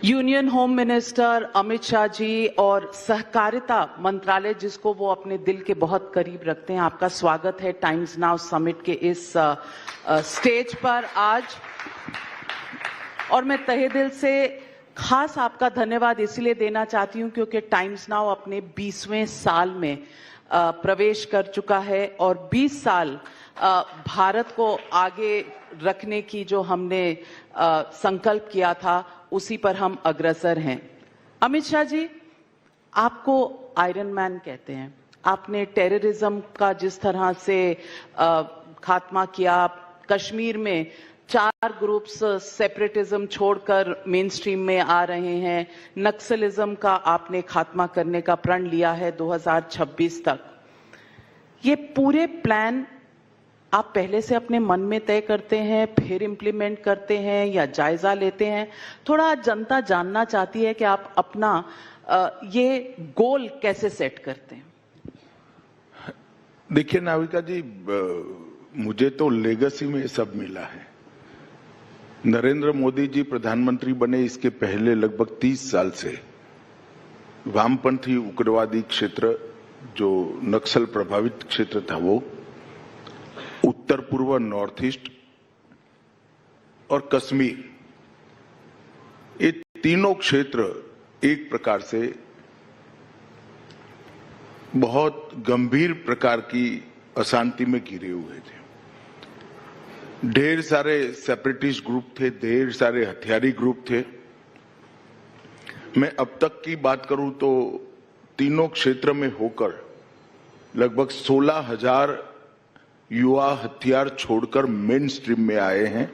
Union home minister Amit Shah ji और सहकारिता मंत्रालय जिसको वो अपने दिल के बहुत करीब रखते हैं, आपका स्वागत है टाइम्स नाउ समिट के इस स्टेज पर आज। और मैं तहे दिल से खास आपका धन्यवाद इसलिए देना चाहती हूं क्योंकि टाइम्स नाउ अपने 20वें साल में प्रवेश कर चुका है और 20 साल भारत को आगे रखने की जो हमने संकल्प किया था उसी पर हम अग्रसर हैं। अमित शाह जी, आपको आयरन मैन कहते हैं। आपने टेररिज्म का जिस तरह से खात्मा किया, कश्मीर में 4 ग्रुप्स सेपरेटिज्म छोड़कर मेन स्ट्रीम में आ रहे हैं, नक्सलिज्म का आपने खात्मा करने का प्रण लिया है 2026 तक। ये पूरे प्लान आप पहले से अपने मन में तय करते हैं, फिर इम्प्लीमेंट करते हैं या जायजा लेते हैं? थोड़ा जनता जानना चाहती है कि आप अपना ये गोल कैसे सेट करते हैं। देखिए नाविका जी, मुझे तो लेगेसी में सब मिला है। नरेंद्र मोदी जी प्रधानमंत्री बने इसके पहले लगभग 30 साल से वामपंथी उग्रवादी क्षेत्र, जो नक्सल प्रभावित क्षेत्र था, वो उत्तर पूर्व नॉर्थ ईस्ट और कश्मीर, ये तीनों क्षेत्र एक प्रकार से बहुत गंभीर प्रकार की अशांति में घिरे हुए थे। ढेर सारे सेपरेटिस्ट ग्रुप थे, ढेर सारे हथियारी ग्रुप थे। मैं अब तक की बात करूं तो तीनों क्षेत्र में होकर लगभग 16,000 युवा हथियार छोड़कर मेन स्ट्रीम में आए हैं।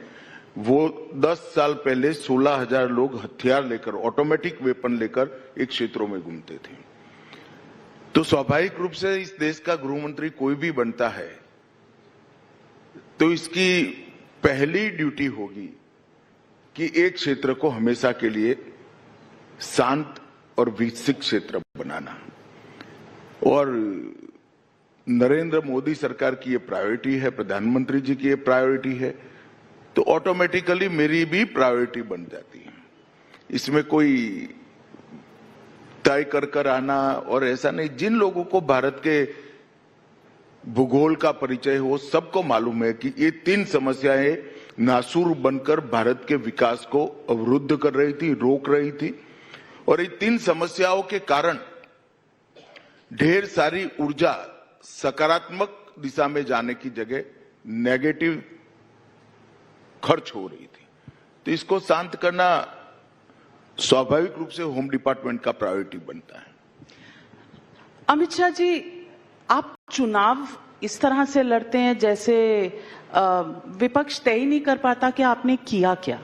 वो 10 साल पहले 16,000 लोग हथियार लेकर, ऑटोमेटिक वेपन लेकर एक क्षेत्रों में घूमते थे। तो स्वाभाविक रूप से इस देश का गृह मंत्री कोई भी बनता है तो इसकी पहली ड्यूटी होगी कि एक क्षेत्र को हमेशा के लिए शांत और विकसित क्षेत्र बनाना। और नरेंद्र मोदी सरकार की ये प्रायोरिटी है, प्रधानमंत्री जी की ये प्रायोरिटी है, तो ऑटोमेटिकली मेरी भी प्रायोरिटी बन जाती है। इसमें कोई तय कर आना और ऐसा नहीं। जिन लोगों को भारत के भूगोल का परिचय हो, सबको मालूम है कि ये 3 समस्याएं नासूर बनकर भारत के विकास को अवरुद्ध कर रही थी, रोक रही थी। और ये 3 समस्याओं के कारण ढेर सारी ऊर्जा सकारात्मक दिशा में जाने की जगह नेगेटिव खर्च हो रही थी। तो इसको शांत करना स्वाभाविक रूप से होम डिपार्टमेंट का प्रायोरिटी बनता है। अमित शाह जी, आप चुनाव इस तरह से लड़ते हैं जैसे विपक्ष तय ही नहीं कर पाता कि आपने किया क्या।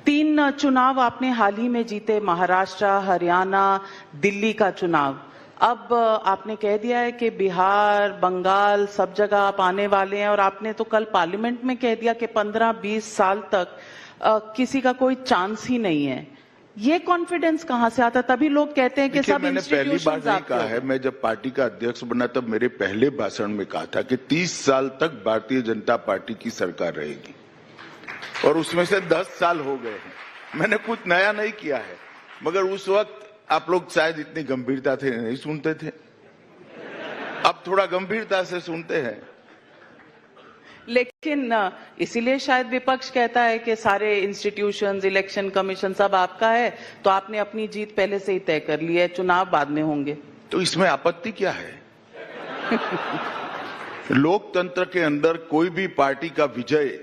3 चुनाव आपने हाल ही में जीते, महाराष्ट्र, हरियाणा, दिल्ली का चुनाव। अब आपने कह दिया है कि बिहार, बंगाल, सब जगह आप आने वाले हैं और आपने तो कल पार्लियामेंट में कह दिया कि 15-20 साल तक किसी का कोई चांस ही नहीं है। ये कॉन्फिडेंस कहां से आता? तभी लोग कहते हैं कि सब मैंने पहली बार नहीं कहा है। मैं जब पार्टी का अध्यक्ष बना तब मेरे पहले भाषण में कहा था कि 30 साल तक भारतीय जनता पार्टी की सरकार रहेगी और उसमें से 10 साल हो गए हैं। मैंने कुछ नया नहीं किया है, मगर उस वक्त आप लोग शायद इतनी गंभीरता से नहीं सुनते थे। अब थोड़ा गंभीरता से सुनते हैं। लेकिन इसीलिए शायद विपक्ष कहता है कि सारे इंस्टीट्यूशंस, इलेक्शन कमीशन सब आपका है, तो आपने अपनी जीत पहले से ही तय कर ली है, चुनाव बाद में होंगे। तो इसमें आपत्ति क्या है? लोकतंत्र के अंदर कोई भी पार्टी का विजय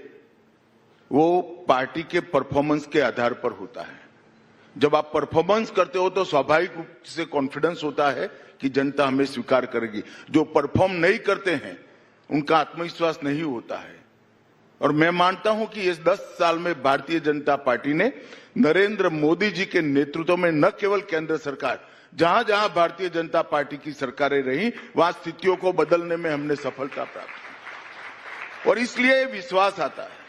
वो पार्टी के परफॉर्मेंस के आधार पर होता है। जब आप परफॉर्मेंस करते हो तो स्वाभाविक रूप से कॉन्फिडेंस होता है कि जनता हमें स्वीकार करेगी। जो परफॉर्म नहीं करते हैं उनका आत्मविश्वास नहीं होता है। और मैं मानता हूं कि इस 10 साल में भारतीय जनता पार्टी ने नरेंद्र मोदी जी के नेतृत्व में न केवल केंद्र सरकार, जहां जहां भारतीय जनता पार्टी की सरकारें रही, वहां स्थितियों को बदलने में हमने सफलता प्राप्त की और इसलिए विश्वास आता है।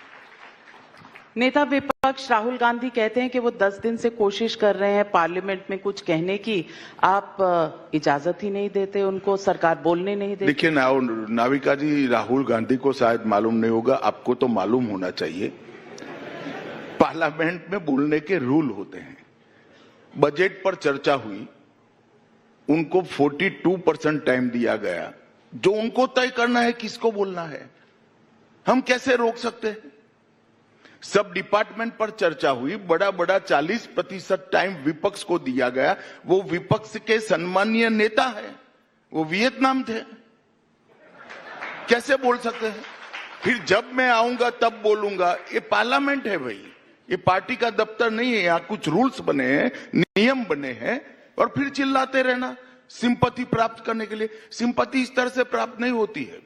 नेता विपक्ष राहुल गांधी कहते हैं कि वो 10 दिन से कोशिश कर रहे हैं पार्लियामेंट में कुछ कहने की, आप इजाजत ही नहीं देते उनको, सरकार बोलने नहीं देती। देखिए नाविका जी, राहुल गांधी को शायद मालूम नहीं होगा, आपको तो मालूम होना चाहिए। पार्लियामेंट में बोलने के रूल होते हैं बजट पर चर्चा हुई, उनको 42% टाइम दिया गया। जो उनको तय करना है किसको बोलना है, हम कैसे रोक सकते हैं? सब डिपार्टमेंट पर चर्चा हुई, बड़ा 40% टाइम विपक्ष को दिया गया। वो विपक्ष के सम्मानीय नेता है, वो वियतनाम थे, कैसे बोल सकते हैं? फिर जब मैं आऊंगा तब बोलूंगा। ये पार्लियामेंट है भाई, ये पार्टी का दफ्तर नहीं है। यहाँ कुछ रूल्स बने हैं, नियम बने हैं, और फिर चिल्लाते रहना सिंपैथी प्राप्त करने के लिए। सिंपैथी इस तरह से प्राप्त नहीं होती है।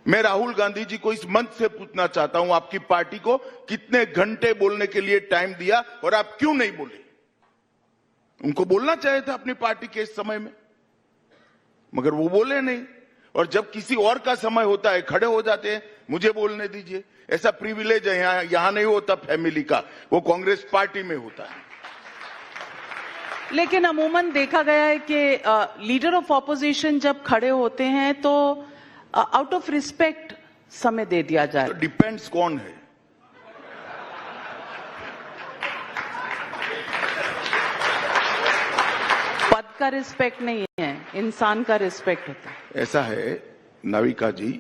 मैं राहुल गांधी जी को इस मंच से पूछना चाहता हूं, आपकी पार्टी को कितने घंटे बोलने के लिए टाइम दिया और आप क्यों नहीं बोले? उनको बोलना चाहिए था अपनी पार्टी के इस समय में, मगर वो बोले नहीं। और जब किसी और का समय होता है खड़े हो जाते हैं, मुझे बोलने दीजिए। ऐसा प्रिविलेज है यहां नहीं होता फैमिली का, वो कांग्रेस पार्टी में होता है। लेकिन अमूमन देखा गया है कि लीडर ऑफ ऑपोजिशन जब खड़े होते हैं तो आउट ऑफ रिस्पेक्ट समय दे दिया जाए। तो डिपेंड्स कौन है? पद का रिस्पेक्ट नहीं है, इंसान का रिस्पेक्ट होता है। ऐसा है नाविका जी,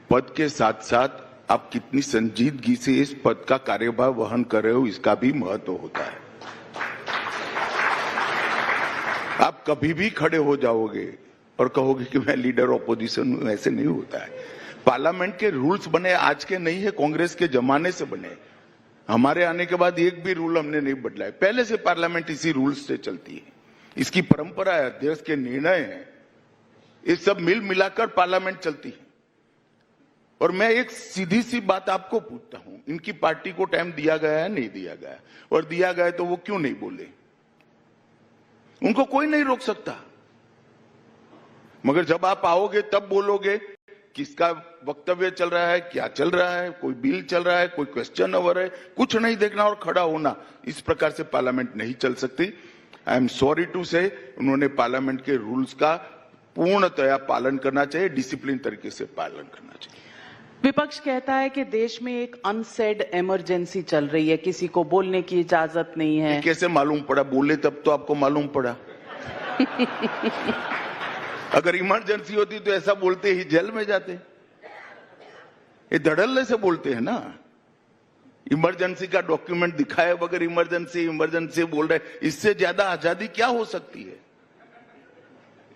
पद के साथ साथ आप कितनी संजीदगी से इस पद का कार्यभार वहन कर रहे हो, इसका भी महत्व होता है। आप कभी भी खड़े हो जाओगे और कहोगे कि मैं लीडर ऑपोजिशन हूं, ऐसे नहीं होता है। पार्लियामेंट के रूल्स बने आज के नहीं है, कांग्रेस के जमाने से बने। हमारे आने के बाद एक भी रूल हमने नहीं बदला है, पहले से पार्लियामेंट इसी रूल्स से चलती है। इसकी परंपरा है, अध्यक्ष के निर्णय है, ये सब मिल मिलाकर पार्लियामेंट चलती है। और मैं एक सीधी सी बात आपको पूछता हूं, इनकी पार्टी को टाइम दिया गया है नहीं दिया गया? और दिया गया तो वो क्यों नहीं बोले? उनको कोई नहीं रोक सकता, मगर जब आप आओगे तब बोलोगे किसका वक्तव्य चल रहा है, क्या चल रहा है, कोई बिल चल रहा है, कोई क्वेश्चन ओवर है, कुछ नहीं देखना और खड़ा होना। इस प्रकार से पार्लियामेंट नहीं चल सकती। आई एम सॉरी टू से, उन्होंने पार्लियामेंट के रूल्स का पूर्णतया पालन करना चाहिए, डिसिप्लिन तरीके से पालन करना चाहिए। विपक्ष कहता है कि देश में एक अनसेड इमरजेंसी चल रही है, किसी को बोलने की इजाजत नहीं है। कैसे मालूम पड़ा? बोले तब तो आपको मालूम पड़ा। अगर इमरजेंसी होती तो ऐसा बोलते ही जेल में जाते। ये धड़ल्ले से बोलते हैं ना, इमरजेंसी का डॉक्यूमेंट दिखाए बगैर इमरजेंसी बोल रहे। इससे ज्यादा आजादी क्या हो सकती है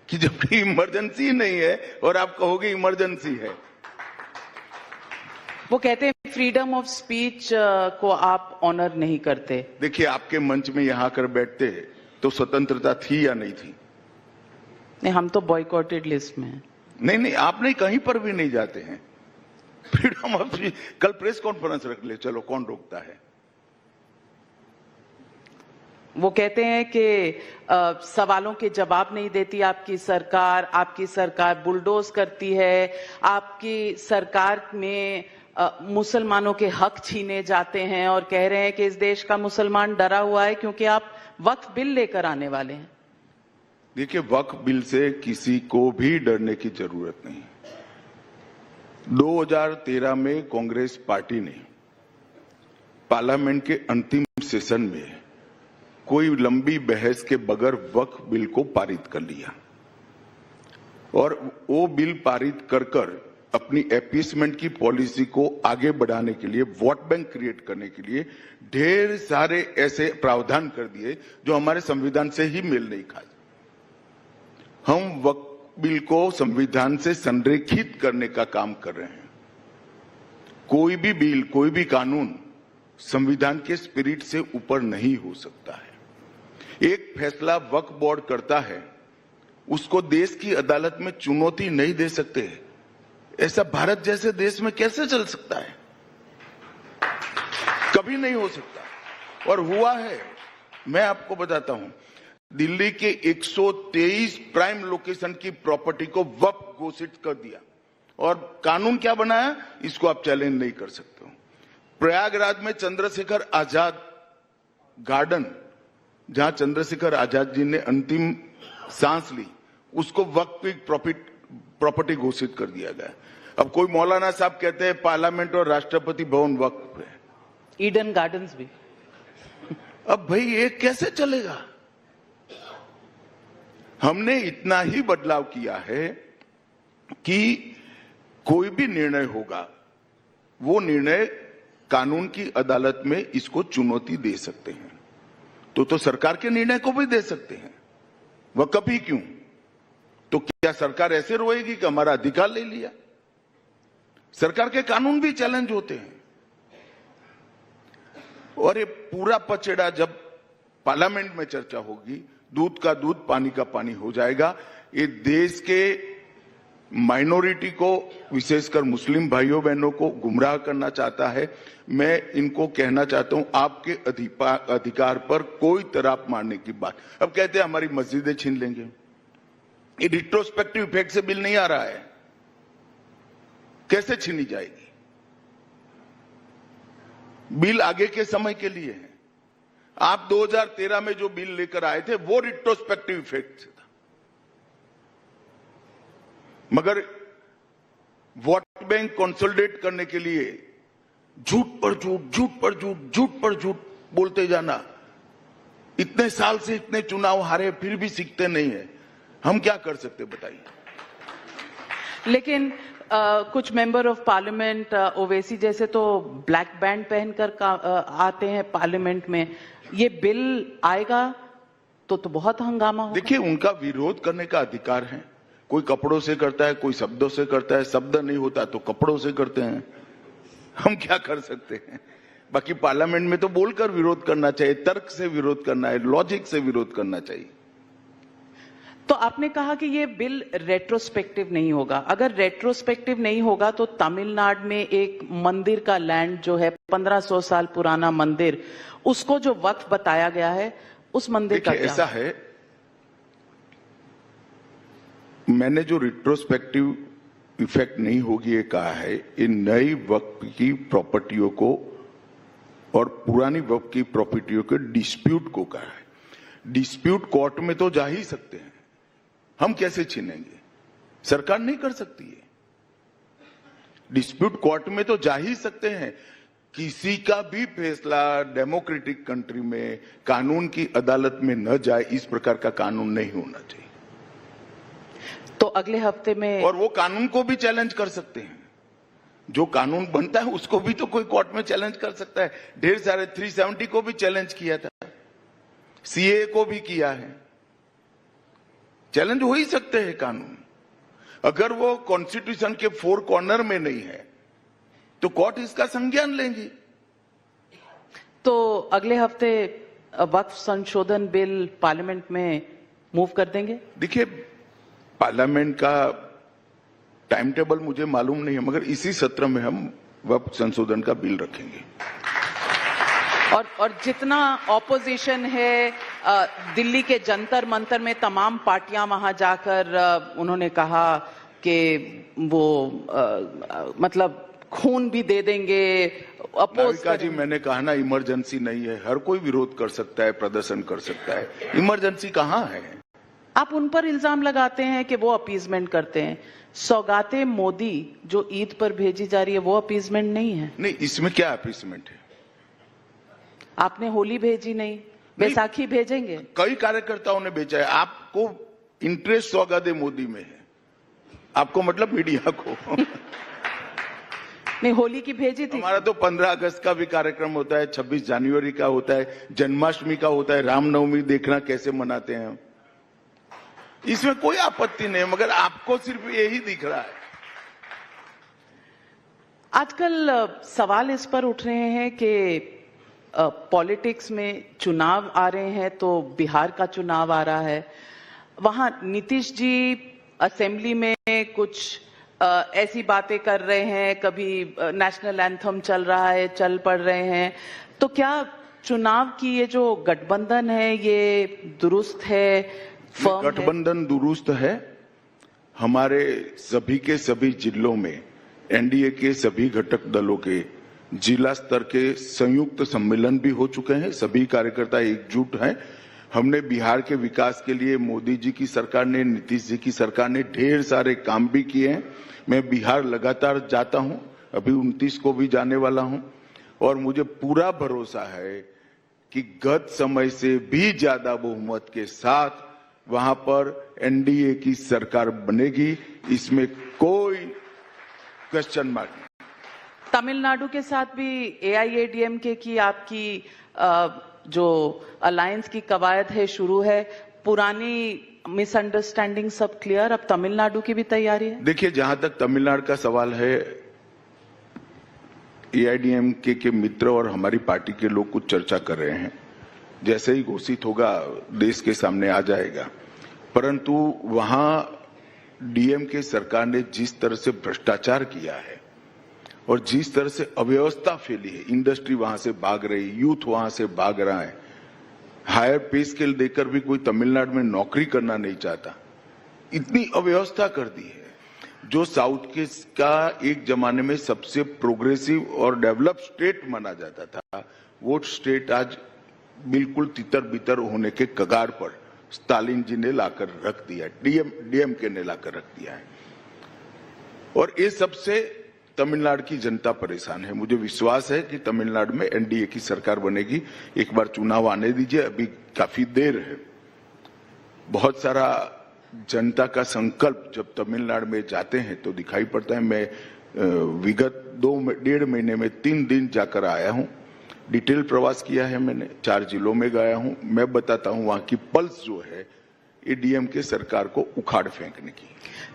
कि जबकि इमरजेंसी नहीं है और आप कहोगे इमरजेंसी है। वो कहते हैं फ्रीडम ऑफ स्पीच को आप ऑनर नहीं करते। देखिए, आपके मंच में यहां आकर बैठते तो स्वतंत्रता थी या नहीं थी? नहीं, हम तो बॉयकॉटेड लिस्ट में हैं। नहीं, आप नहीं, कहीं पर भी नहीं जाते हैं। फ्रीडम ऑफ स्पीच, कल प्रेस कॉन्फ्रेंस रख ले, चलो, कौन रोकता है? वो कहते हैं कि सवालों के जवाब नहीं देती आपकी सरकार बुलडोज करती है, आपकी सरकार में मुसलमानों के हक छीने जाते हैं, और कह रहे हैं कि इस देश का मुसलमान डरा हुआ है क्योंकि आप वक्फ बिल लेकर आने वाले हैं। देखिए, वक्फ बिल से किसी को भी डरने की जरूरत नहीं। 2013 में कांग्रेस पार्टी ने पार्लियामेंट के अंतिम सेशन में कोई लंबी बहस के बगैर वक्फ बिल को पारित कर लिया, और वो बिल पारित कर अपनी अपीसमेंट की पॉलिसी को आगे बढ़ाने के लिए, वोट बैंक क्रिएट करने के लिए ढेर सारे ऐसे प्रावधान कर दिए जो हमारे संविधान से ही मेल नहीं खाते। हम वक्फ बिल को संविधान से संरेखित करने का काम कर रहे हैं। कोई भी बिल, कोई भी कानून संविधान के स्पिरिट से ऊपर नहीं हो सकता है। एक फैसला वक्फ बोर्ड करता है, उसको देश की अदालत में चुनौती नहीं दे सकते। ऐसा भारत जैसे देश में कैसे चल सकता है? कभी नहीं हो सकता। और हुआ है, मैं आपको बताता हूं, दिल्ली के 123 प्राइम लोकेशन की प्रॉपर्टी को वक्फ घोषित कर दिया, और कानून क्या बनाया, इसको आप चैलेंज नहीं कर सकते हो। प्रयागराज में चंद्रशेखर आजाद गार्डन, जहां चंद्रशेखर आजाद जी ने अंतिम सांस ली, उसको वक्फ की प्रॉपर्टी घोषित कर दिया गया। अब कोई मौलाना साहब कहते हैं पार्लियामेंट और राष्ट्रपति भवन वक्फ है, ईडन गार्डन्स भी। अब भाई ये कैसे चलेगा? हमने इतना ही बदलाव किया है कि कोई भी निर्णय होगा वो निर्णय कानून की अदालत में इसको चुनौती दे सकते हैं। तो सरकार के निर्णय को भी दे सकते हैं, वह कभी क्यों? तो क्या सरकार ऐसे रोएगी कि हमारा अधिकार ले लिया? सरकार के कानून भी चैलेंज होते हैं। और ये पूरा पचड़ा जब पार्लियामेंट में चर्चा होगी, दूध का दूध पानी का पानी हो जाएगा। ये देश के माइनॉरिटी को, विशेषकर मुस्लिम भाइयों बहनों को गुमराह करना चाहता है। मैं इनको कहना चाहता हूं, आपके अधिकार पर कोई तराप मारने की बात। अब कहते हैं हमारी मस्जिदें छीन लेंगे। ये रिट्रोस्पेक्टिव इफेक्ट से बिल नहीं आ रहा है, कैसे छीनी जाएगी? बिल आगे के समय के लिए है। आप 2013 में जो बिल लेकर आए थे वो रिट्रोस्पेक्टिव इफेक्ट से था, मगर वोट बैंक कंसोलिडेट करने के लिए झूठ पर झूठ, झूठ पर झूठ, झूठ पर झूठ बोलते जाना। इतने साल से इतने चुनाव हारे फिर भी सीखते नहीं है। हम क्या कर सकते बताइए? लेकिन कुछ मेंबर ऑफ पार्लियामेंट ओवैसी जैसे तो ब्लैक बैंड पहनकर आते हैं पार्लियामेंट में। ये बिल आएगा तो बहुत हंगामा होगा। देखिए, उनका विरोध करने का अधिकार है। कोई कपड़ों से करता है, कोई शब्दों से करता है। शब्द नहीं होता तो कपड़ों से करते हैं। हम क्या कर सकते हैं? बाकी पार्लियामेंट में तो बोलकर विरोध करना चाहिए, तर्क से विरोध करना है, लॉजिक से विरोध करना चाहिए। तो आपने कहा कि ये बिल रेट्रोस्पेक्टिव नहीं होगा। अगर रेट्रोस्पेक्टिव नहीं होगा तो तमिलनाडु में एक मंदिर का लैंड जो है 1500 साल पुराना मंदिर, उसको जो वक्फ बताया गया है, उस मंदिर का क्या? ऐसा है, मैंने जो रिट्रोस्पेक्टिव इफेक्ट नहीं होगी ये कहा है, इन नई वक्फ की प्रॉपर्टियों को और पुरानी वक्फ की प्रॉपर्टियों के डिस्प्यूट को कहा है। डिस्प्यूट कोर्ट में तो जा ही सकते हैं, हम कैसे छीनेंगे? सरकार नहीं कर सकती है। डिस्प्यूट कोर्ट में तो जा ही सकते हैं। किसी का भी फैसला डेमोक्रेटिक कंट्री में कानून की अदालत में न जाए, इस प्रकार का कानून नहीं होना चाहिए। तो अगले हफ्ते में, और वो कानून को भी चैलेंज कर सकते हैं। जो कानून बनता है उसको भी तो कोई कोर्ट में चैलेंज कर सकता है। ढेर सारे 370 को भी चैलेंज किया था, सीए को भी किया है। चैलेंज हो ही सकते हैं कानून। अगर वो कॉन्स्टिट्यूशन के 4 कॉर्नर में नहीं है तो कोर्ट इसका संज्ञान लेंगी। तो अगले हफ्ते वक्फ संशोधन बिल पार्लियामेंट में मूव कर देंगे? देखिए, पार्लियामेंट का टाइम टेबल मुझे मालूम नहीं है, मगर इसी सत्र में हम वक्फ संशोधन का बिल रखेंगे। और जितना ऑपोजिशन है, दिल्ली के जंतर मंतर में तमाम पार्टियां वहां जाकर उन्होंने कहा कि वो मतलब खून भी दे देंगे, अपोज जी, मैंने कहा ना, इमरजेंसी नहीं है। हर कोई विरोध कर सकता है, प्रदर्शन कर सकता है। इमरजेंसी कहां है? आप उन पर इल्जाम लगाते हैं कि वो अपीजमेंट करते हैं। सौगातें मोदी जो ईद पर भेजी जा रही है, वो अपीजमेंट नहीं है? नहीं, इसमें क्या अपीजमेंट है? आपने होली भेजी नहीं, बैसाखी भेजेंगे? कई कार्यकर्ताओं ने भेजा है। आपको इंटरेस्ट सौगाते मोदी में है, आपको मतलब मीडिया को। नहीं, होली की भेजी थी। हमारा तो 15 अगस्त का भी कार्यक्रम होता है, 26 जनवरी का होता है, जन्माष्टमी का होता है, रामनवमी देखना कैसे मनाते हैं हम। इसमें कोई आपत्ति नहीं, मगर आपको सिर्फ यही दिख रहा है। आजकल सवाल इस पर उठ रहे हैं कि पॉलिटिक्स में चुनाव आ रहे हैं, तो बिहार का चुनाव आ रहा है। वहां नीतीश जी असेंबली में कुछ ऐसी बातें कर रहे हैं, कभी नेशनल एंथम चल रहा है, चल पड़ रहे हैं। तो क्या चुनाव की ये जो गठबंधन है ये दुरुस्त है, फर्म है? गठबंधन दुरुस्त है। हमारे सभी के सभी जिलों में एनडीए के सभी घटक दलों के जिला स्तर के संयुक्त सम्मेलन भी हो चुके हैं। सभी कार्यकर्ता एकजुट हैं। हमने बिहार के विकास के लिए मोदी जी की सरकार ने, नीतीश जी की सरकार ने ढेर सारे काम भी किए हैं। मैं बिहार लगातार जाता हूं, अभी 29 को भी जाने वाला हूं, और मुझे पूरा भरोसा है कि गत समय से भी ज्यादा बहुमत के साथ वहां पर एनडीए की सरकार बनेगी, इसमें कोई क्वेश्चन मार्क नहीं। तमिलनाडु के साथ भी एआईएडीएमके की आपकी जो अलायंस की कवायद है शुरू है, पुरानी मिसअंडरस्टैंडिंग सब क्लियर, अब तमिलनाडु की भी तैयारी है? देखिए, जहां तक तमिलनाडु का सवाल है, एआईएडीएमके के मित्र और हमारी पार्टी के लोग कुछ चर्चा कर रहे हैं। जैसे ही घोषित होगा देश के सामने आ जाएगा। परंतु वहां डीएमके सरकार ने जिस तरह से भ्रष्टाचार किया है और जिस तरह से अव्यवस्था फैली है, इंडस्ट्री वहां से भाग रही, यूथ वहां से भाग रहा है, हायर पे स्केल देकर भी कोई तमिलनाडु में नौकरी करना नहीं चाहता, इतनी अव्यवस्था कर दी है। जो साउथ के का एक जमाने में सबसे प्रोग्रेसिव और डेवलप स्टेट माना जाता था, वो स्टेट आज बिल्कुल तितर बितर होने के कगार पर स्टालिन जी ने लाकर रख दिया, डीएमके ने लाकर रख दिया है। और ये सबसे तमिलनाडु की जनता परेशान है। मुझे विश्वास है कि तमिलनाडु में एनडीए की सरकार बनेगी। एक बार चुनाव आने दीजिए, अभी काफी देर है। बहुत सारा जनता का संकल्प जब तमिलनाडु में जाते हैं तो दिखाई पड़ता है। मैं विगत 2-1.5 महीने में 3 दिन जाकर आया हूं। डिटेल प्रवास किया है मैंने, 4 जिलों में गया हूं। मैं बताता हूं वहां की पल्स जो है ये डीएमके सरकार को उखाड़ फेंकने की।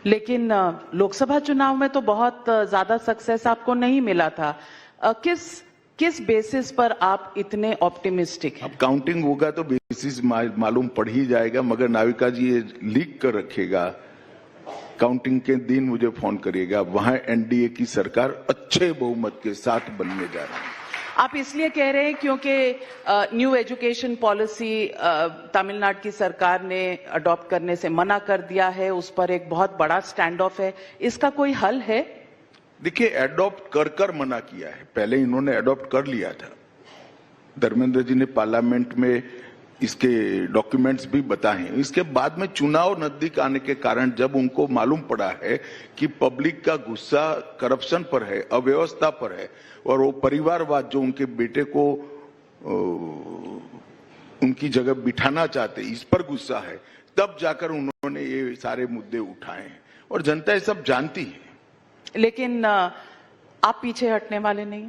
लेकिन लोकसभा चुनाव में तो बहुत ज्यादा सक्सेस आपको नहीं मिला था। किस बेसिस पर आप इतने ऑप्टिमिस्टिक हैं? अब काउंटिंग होगा तो बेसिस मालूम पड़ ही जाएगा, मगर नाविका जी ये लीक कर रखेगा। काउंटिंग के दिन मुझे फोन करिएगा। वहां एनडीए की सरकार अच्छे बहुमत के साथ बनने जा रही है। आप इसलिए कह रहे हैं क्योंकि न्यू एजुकेशन पॉलिसी तमिलनाडु की सरकार ने अडॉप्ट करने से मना कर दिया है, उस पर एक बहुत बड़ा स्टैंड ऑफ है। इसका कोई हल है? देखिए, एडॉप्ट कर मना किया है। पहले इन्होंने एडॉप्ट कर लिया था। धर्मेंद्र जी ने पार्लियामेंट में इसके डॉक्यूमेंट्स भी बताए हैं। इसके बाद में चुनाव नजदीक आने के कारण जब उनको मालूम पड़ा है कि पब्लिक का गुस्सा करप्शन पर है, अव्यवस्था पर है, और वो परिवारवाद जो उनके बेटे को उनकी जगह बिठाना चाहते, इस पर गुस्सा है, तब जाकर उन्होंने ये सारे मुद्दे उठाए हैं। और जनता ये सब जानती है। लेकिन आप पीछे हटने वाले नहीं?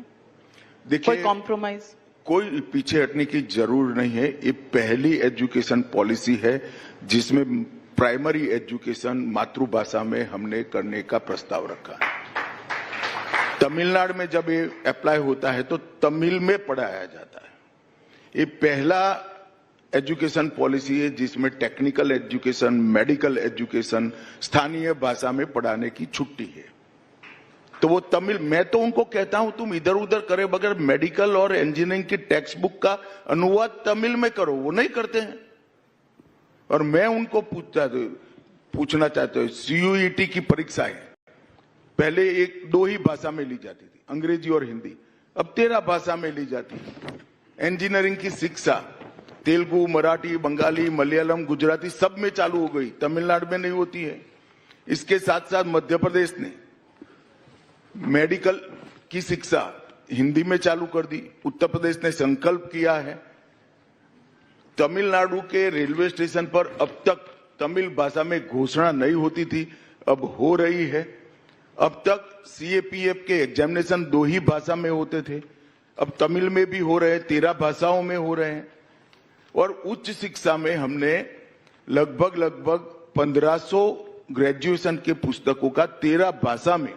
देखिए, कोई कॉम्प्रोमाइज? कोई पीछे हटने की जरूर नहीं है। ये पहली एजुकेशन पॉलिसी है जिसमें प्राइमरी एजुकेशन मातृभाषा में हमने करने का प्रस्ताव रखा है। तमिलनाडु में जब ये अप्लाई होता है तो तमिल में पढ़ाया जाता है। ये पहला एजुकेशन पॉलिसी है जिसमें टेक्निकल एजुकेशन, मेडिकल एजुकेशन स्थानीय भाषा में पढ़ाने की छुट्टी है। तो वो तमिल, मैं तो उनको कहता हूं तुम इधर उधर करे बगैर मेडिकल और इंजीनियरिंग की टेक्स्ट बुक का अनुवाद तमिल में करो। वो नहीं करते हैं। और मैं उनको पूछना चाहता हूं, सीयूईटी की परीक्षाएं पहले 1-2 ही भाषा में ली जाती थी, अंग्रेजी और हिंदी। अब 13 भाषा में ली जाती है। इंजीनियरिंग की शिक्षा तेलुगु, मराठी, बंगाली, मलयालम, गुजराती सब में चालू हो गई, तमिलनाडु में नहीं होती है। इसके साथ साथ मध्य प्रदेश ने मेडिकल की शिक्षा हिंदी में चालू कर दी। उत्तर प्रदेश ने संकल्प किया है। तमिलनाडु के रेलवे स्टेशन पर अब तक तमिल भाषा में घोषणा नहीं होती थी, अब हो रही है। अब तक सीएपीएफ के एग्जामिनेशन 2 ही भाषा में होते थे, अब तमिल में भी हो रहे हैं, 13 भाषाओं में हो रहे हैं। और उच्च शिक्षा में हमने लगभग 1500 ग्रेजुएशन के पुस्तकों का 13 भाषा में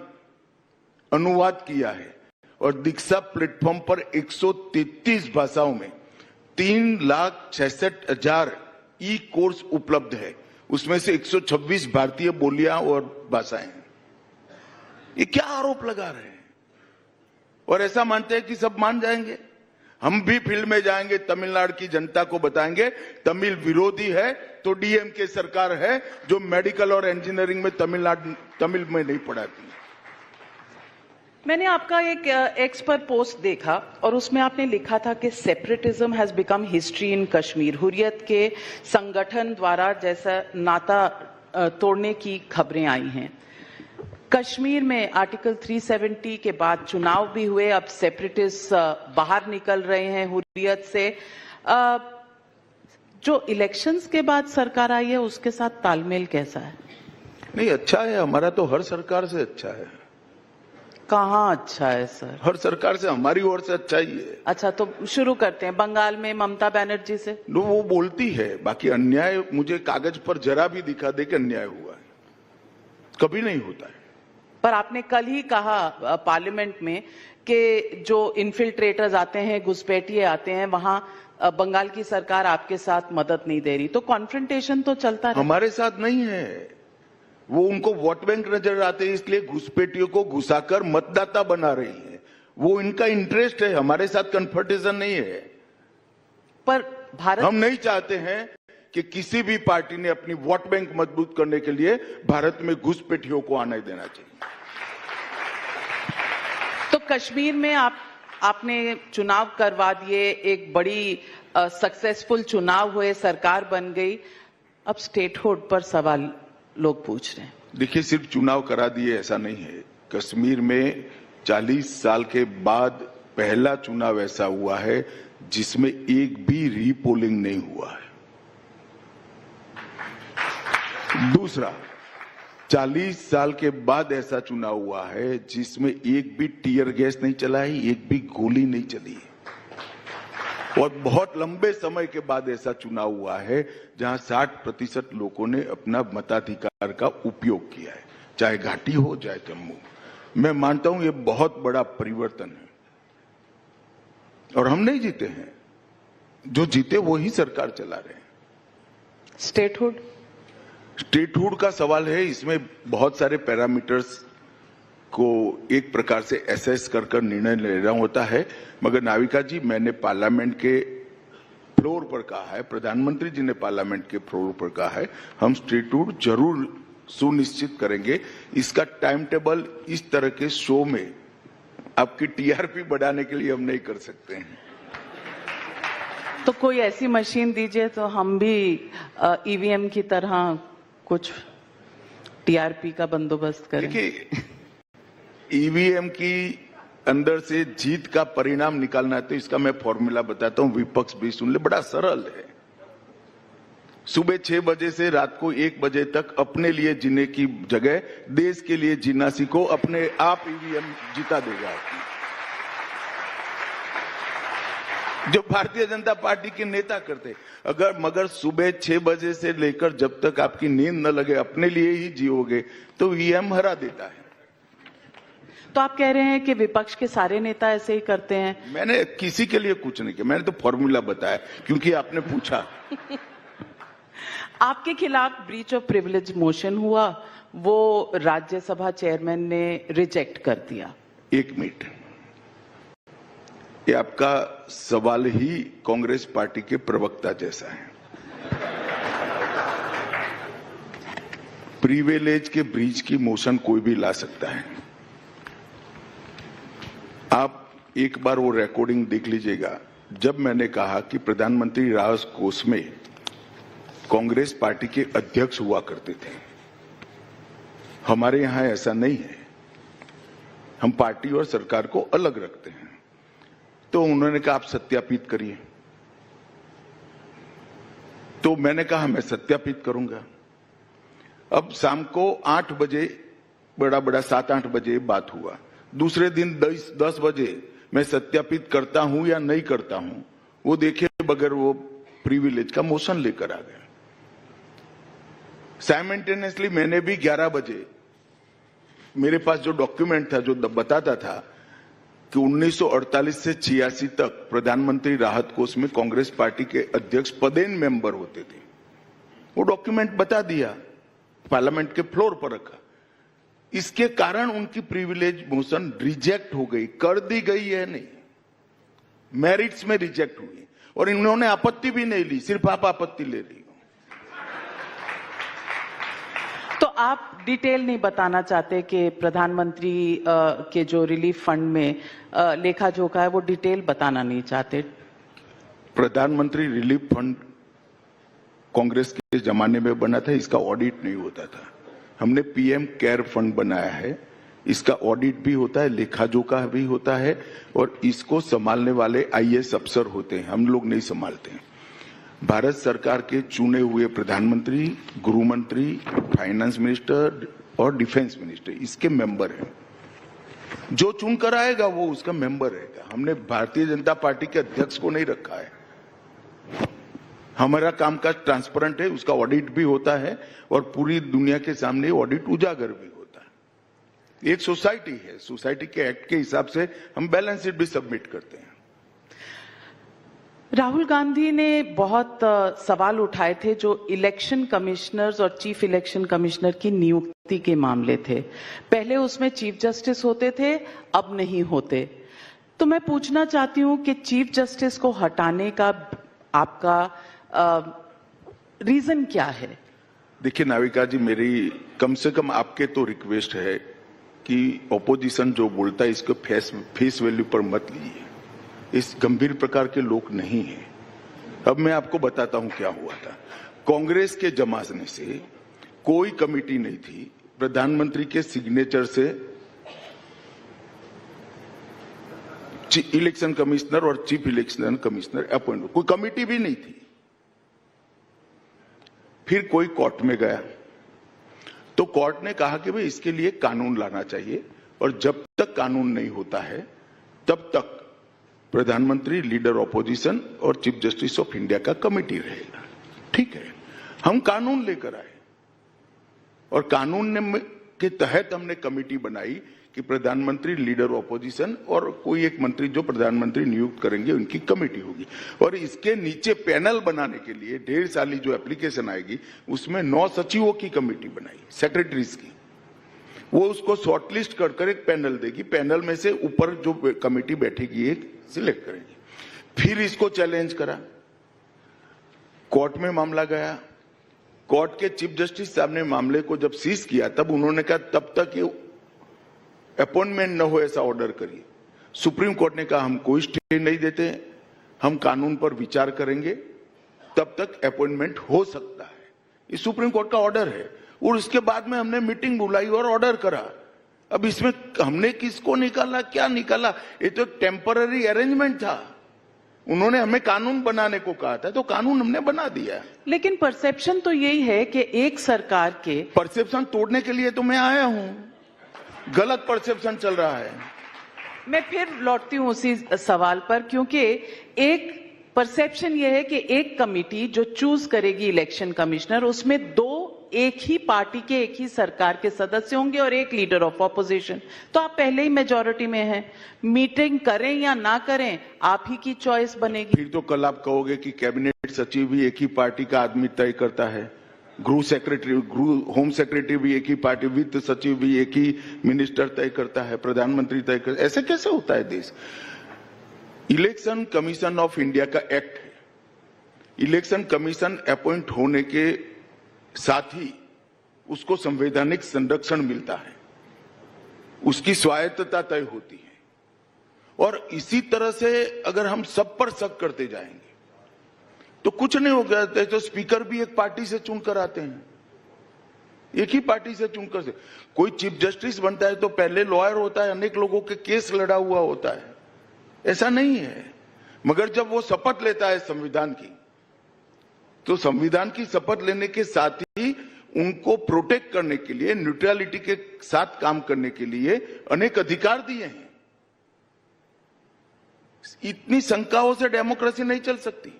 अनुवाद किया है। और दीक्षा प्लेटफॉर्म पर 133 भाषाओं में 3,66,000 ई कोर्स उपलब्ध है। उसमें से 126 भारतीय बोलियां और भाषाएं। ये क्या आरोप लगा रहे हैं? और ऐसा मानते हैं कि सब मान जाएंगे। हम भी फील्ड में जाएंगे, तमिलनाडु की जनता को बताएंगे तमिल विरोधी है तो डीएमके सरकार है जो मेडिकल और इंजीनियरिंग में तमिल में नहीं पढ़ाती। मैंने आपका एक एक्स पर पोस्ट देखा और उसमें आपने लिखा था कि separatism has become history in Kashmir. Hurriyat के संगठन द्वारा जैसा नाता तोड़ने की खबरें आई हैं। कश्मीर में आर्टिकल 370 के बाद चुनाव भी हुए, अब सेपरेटिस्ट बाहर निकल रहे हैं हुर्रियत से। जो इलेक्शंस के बाद सरकार आई है उसके साथ तालमेल कैसा है? नहीं, अच्छा है, हमारा तो हर सरकार से अच्छा है। कहाँ अच्छा है सर? हर सरकार से, हमारी ओर से अच्छा ही है। अच्छा, तो शुरू करते हैं बंगाल में ममता बनर्जी से। वो बोलती है, बाकी अन्याय मुझे कागज पर जरा भी दिखा दे कि अन्याय हुआ है, कभी नहीं होता है। पर आपने कल ही कहा पार्लियामेंट में कि जो इन्फिल्ट्रेटर्स आते हैं, घुसपैठिए आते हैं, वहां बंगाल की सरकार आपके साथ मदद नहीं दे रही, तो कॉन्फ्रंटेशन तो चलता रहा। हमारे साथ नहीं है, वो उनको वोट बैंक नजर आते हैं, इसलिए घुसपैठियों को घुसाकर मतदाता बना रही है। वो इनका इंटरेस्ट है, हमारे साथ कन्फ्रंटेशन नहीं है। पर भारत, हम नहीं चाहते हैं कि किसी भी पार्टी ने अपनी वोट बैंक मजबूत करने के लिए भारत में घुसपैठियों को आने देना चाहिए। तो कश्मीर में आपने चुनाव करवा दिए, एक बड़ी सक्सेसफुल चुनाव हुए, सरकार बन गई, अब स्टेटहुड पर सवाल लोग पूछ रहे हैं। देखिए, सिर्फ चुनाव करा दिए ऐसा नहीं है। कश्मीर में 40 साल के बाद पहला चुनाव ऐसा हुआ है जिसमें एक भी रीपोलिंग नहीं हुआ है। दूसरा, 40 साल के बाद ऐसा चुनाव हुआ है जिसमें एक भी टीयर गैस नहीं चला है, एक भी गोली नहीं चली है। और बहुत लंबे समय के बाद ऐसा चुनाव हुआ है जहां 60% लोगों ने अपना मताधिकार का उपयोग किया है, चाहे घाटी हो चाहे जम्मू। मैं मानता हूं ये बहुत बड़ा परिवर्तन है। और हम नहीं जीते हैं, जो जीते वो ही सरकार चला रहे हैं। स्टेटहुड का सवाल है, इसमें बहुत सारे पैरामीटर्स को एक प्रकार से एसेस कर निर्णय लेना होता है। मगर नाविका जी, मैंने पार्लियामेंट के फ्लोर पर कहा है, प्रधानमंत्री जी ने पार्लियामेंट के फ्लोर पर कहा है, हम स्टेटहुड जरूर सुनिश्चित करेंगे। इसका टाइम टेबल इस तरह के शो में आपकी टीआरपी बढ़ाने के लिए हम नहीं कर सकते हैं। तो कोई ऐसी मशीन दीजिए तो हम भी ईवीएम की तरह कुछ टीआरपी का बंदोबस्त करें। देखिए, ईवीएम की अंदर से जीत का परिणाम निकालना है तो इसका मैं फॉर्मूला बताता हूं, विपक्ष भी सुन ले, बड़ा सरल है। सुबह 6 बजे से रात को 1 बजे तक अपने लिए जीने की जगह देश के लिए जीना सीखो, अपने आप ईवीएम जीता देगा आपकी। जो भारतीय जनता पार्टी के नेता करते, मगर सुबह 6 बजे से लेकर जब तक आपकी नींद न लगे अपने लिए ही जियोगे तो ईवीएम हरा देता है। तो आप कह रहे हैं कि विपक्ष के सारे नेता ऐसे ही करते हैं? मैंने किसी के लिए कुछ नहीं किया, मैंने तो फॉर्मूला बताया क्योंकि आपने पूछा। आपके खिलाफ ब्रीच ऑफ प्रिविलेज मोशन हुआ, वो राज्यसभा चेयरमैन ने रिजेक्ट कर दिया। 1 मिनट, ये आपका सवाल ही कांग्रेस पार्टी के प्रवक्ता जैसा है। प्रिविलेज के ब्रीच की मोशन कोई भी ला सकता है। आप एक बार वो रिकॉर्डिंग देख लीजिएगा, जब मैंने कहा कि प्रधानमंत्री राहत कोष में कांग्रेस पार्टी के अध्यक्ष हुआ करते थे। हमारे यहां ऐसा नहीं है, हम पार्टी और सरकार को अलग रखते हैं। तो उन्होंने कहा आप सत्यापित करिए, तो मैंने कहा मैं सत्यापित करूंगा। अब शाम को 8 बजे, बड़ा 7-8 बजे बात हुआ। दूसरे दिन 10 बजे मैं सत्यापित करता हूं या नहीं करता हूं, वो देखिए बगैर वो प्रिविलेज का मोशन लेकर आ गए। साइमल्टेनियसली मैंने भी 11 बजे, मेरे पास जो डॉक्यूमेंट था जो बताता था कि 1948 से 86 तक प्रधानमंत्री राहत कोष में कांग्रेस पार्टी के अध्यक्ष पदेन मेंबर होते थे, वो डॉक्यूमेंट बता दिया, पार्लियामेंट के फ्लोर पर रखा। इसके कारण उनकी प्रिविलेज मोशन रिजेक्ट हो गई, कर दी गई है नहीं, मेरिट्स में रिजेक्ट हुई और इन्होंने आपत्ति भी नहीं ली, सिर्फ आप आपत्ति ले रही हो। तो आप डिटेल नहीं बताना चाहते कि प्रधानमंत्री के जो रिलीफ फंड में लेखा जोखा है वो डिटेल बताना नहीं चाहते? प्रधानमंत्री रिलीफ फंड कांग्रेस के जमाने में बना था, इसका ऑडिट नहीं होता था। हमने पीएम केयर फंड बनाया है, इसका ऑडिट भी होता है, लेखा जोखा भी होता है और इसको संभालने वाले आईएएस अफसर होते हैं, हम लोग नहीं संभालते हैं। भारत सरकार के चुने हुए प्रधानमंत्री, गृह मंत्री, फाइनेंस मिनिस्टर और डिफेंस मिनिस्टर इसके मेंबर हैं। जो चुनकर आएगा वो उसका मेंबर रहेगा। हमने भारतीय जनता पार्टी के अध्यक्ष को नहीं रखा है। हमारा कामकाज ट्रांसपेरेंट है, उसका ऑडिट भी होता है और पूरी दुनिया के सामने ऑडिट उजागर भी होता है। एक सोसाइटी है, सोसाइटी के एक्ट के हिसाब से हम बैलेंस शीट भी सबमिट करते हैं। राहुल गांधी ने बहुत सवाल उठाए थे जो इलेक्शन कमिश्नर्स और चीफ इलेक्शन कमिश्नर की नियुक्ति के मामले थे। पहले उसमें चीफ जस्टिस होते थे, अब नहीं होते। तो मैं पूछना चाहती हूं कि चीफ जस्टिस को हटाने का आपका रीजन क्या है? देखिए नाविका जी, मेरी कम से कम आपके तो रिक्वेस्ट है कि ऑपोजिशन जो बोलता है इसको फेस वैल्यू पर मत लीजिए। इस गंभीर प्रकार के लोग नहीं हैं। अब मैं आपको बताता हूं क्या हुआ था। कांग्रेस के जमाने से कोई कमेटी नहीं थी, प्रधानमंत्री के सिग्नेचर से इलेक्शन कमिश्नर और चीफ इलेक्शन कमिश्नर अपॉइंट, कोई कमेटी भी नहीं थी। फिर कोई कोर्ट में गया तो कोर्ट ने कहा कि भाई इसके लिए कानून लाना चाहिए और जब तक कानून नहीं होता है तब तक प्रधानमंत्री, लीडर ऑपोजिशन और चीफ जस्टिस ऑफ इंडिया का कमेटी रहेगा। ठीक है, हम कानून लेकर आए और कानून के तहत हमने कमेटी बनाई कि प्रधानमंत्री, लीडर ऑपोजिशन और कोई एक मंत्री जो प्रधानमंत्री नियुक्त करेंगे उनकी कमेटी होगी। और इसके नीचे पैनल बनाने के लिए ढेर सारी जो एप्लीकेशन आएगी उसमें 9 सचिवों की कमेटी बनाई, सेक्रेटरीज की। वो उसको शॉर्टलिस्ट कर एक पैनल देगी। पैनल में से ऊपर जो कमेटी बैठेगी एक सिलेक्ट करेगी। फिर इसको चैलेंज करा, कोर्ट में मामला गया। कोर्ट के चीफ जस्टिस साहब ने मामले को जब सीज किया तब उन्होंने कहा तब तक ये अपॉइंटमेंट न हो ऐसा ऑर्डर करिए। सुप्रीम कोर्ट ने कहा हम कोई स्टे नहीं देते, हम कानून पर विचार करेंगे, तब तक अपॉइंटमेंट हो सकता है। ये सुप्रीम कोर्ट का ऑर्डर है। और उसके बाद में हमने मीटिंग बुलाई और ऑर्डर करा। अब इसमें हमने किसको निकाला, क्या निकाला? ये तो टेम्पररी अरेंजमेंट था। उन्होंने हमें कानून बनाने को कहा था तो कानून हमने बना दिया। लेकिन परसेप्शन तो यही है कि एक सरकार के परसेप्शन तोड़ने के लिए तो मैं आया हूं। गलत परसेप्शन चल रहा है। मैं फिर लौटती हूं उसी सवाल पर, क्योंकि एक परसेप्शन यह है कि एक कमेटी जो चूज करेगी इलेक्शन कमिश्नर, उसमें 2 एक ही पार्टी के, एक ही सरकार के सदस्य होंगे और एक लीडर ऑफ ऑपोजिशन। तो आप पहले ही मेजॉरिटी में हैं, मीटिंग करें या ना करें आप ही की चॉइस बनेगी। फिर तो कल आप कहोगे कि कैबिनेट सचिव भी एक ही पार्टी का आदमी तय करता है, गृह सेक्रेटरी, होम सेक्रेटरी भी एक ही पार्टी, वित्त सचिव भी एक ही मिनिस्टर तय करता है, प्रधानमंत्री तय करता है। ऐसे कैसे होता है देश? इलेक्शन कमीशन ऑफ इंडिया का एक्ट है। इलेक्शन कमीशन अपॉइंट होने के साथ ही उसको संवैधानिक संरक्षण मिलता है, उसकी स्वायत्तता तय होती है। और इसी तरह से अगर हम सब पर शक करते जाएंगे तो कुछ नहीं होगा। तो स्पीकर भी एक पार्टी से चुनकर आते हैं, एक ही पार्टी से चुनकर से। कोई चीफ जस्टिस बनता है तो पहले लॉयर होता है, अनेक लोगों के केस लड़ा हुआ होता है, ऐसा नहीं है। मगर जब वो शपथ लेता है संविधान की, तो संविधान की शपथ लेने के साथ ही उनको प्रोटेक्ट करने के लिए, न्यूट्रलिटी के साथ काम करने के लिए अनेक अधिकार दिए हैं। इतनी शंकाओं से डेमोक्रेसी नहीं चल सकती।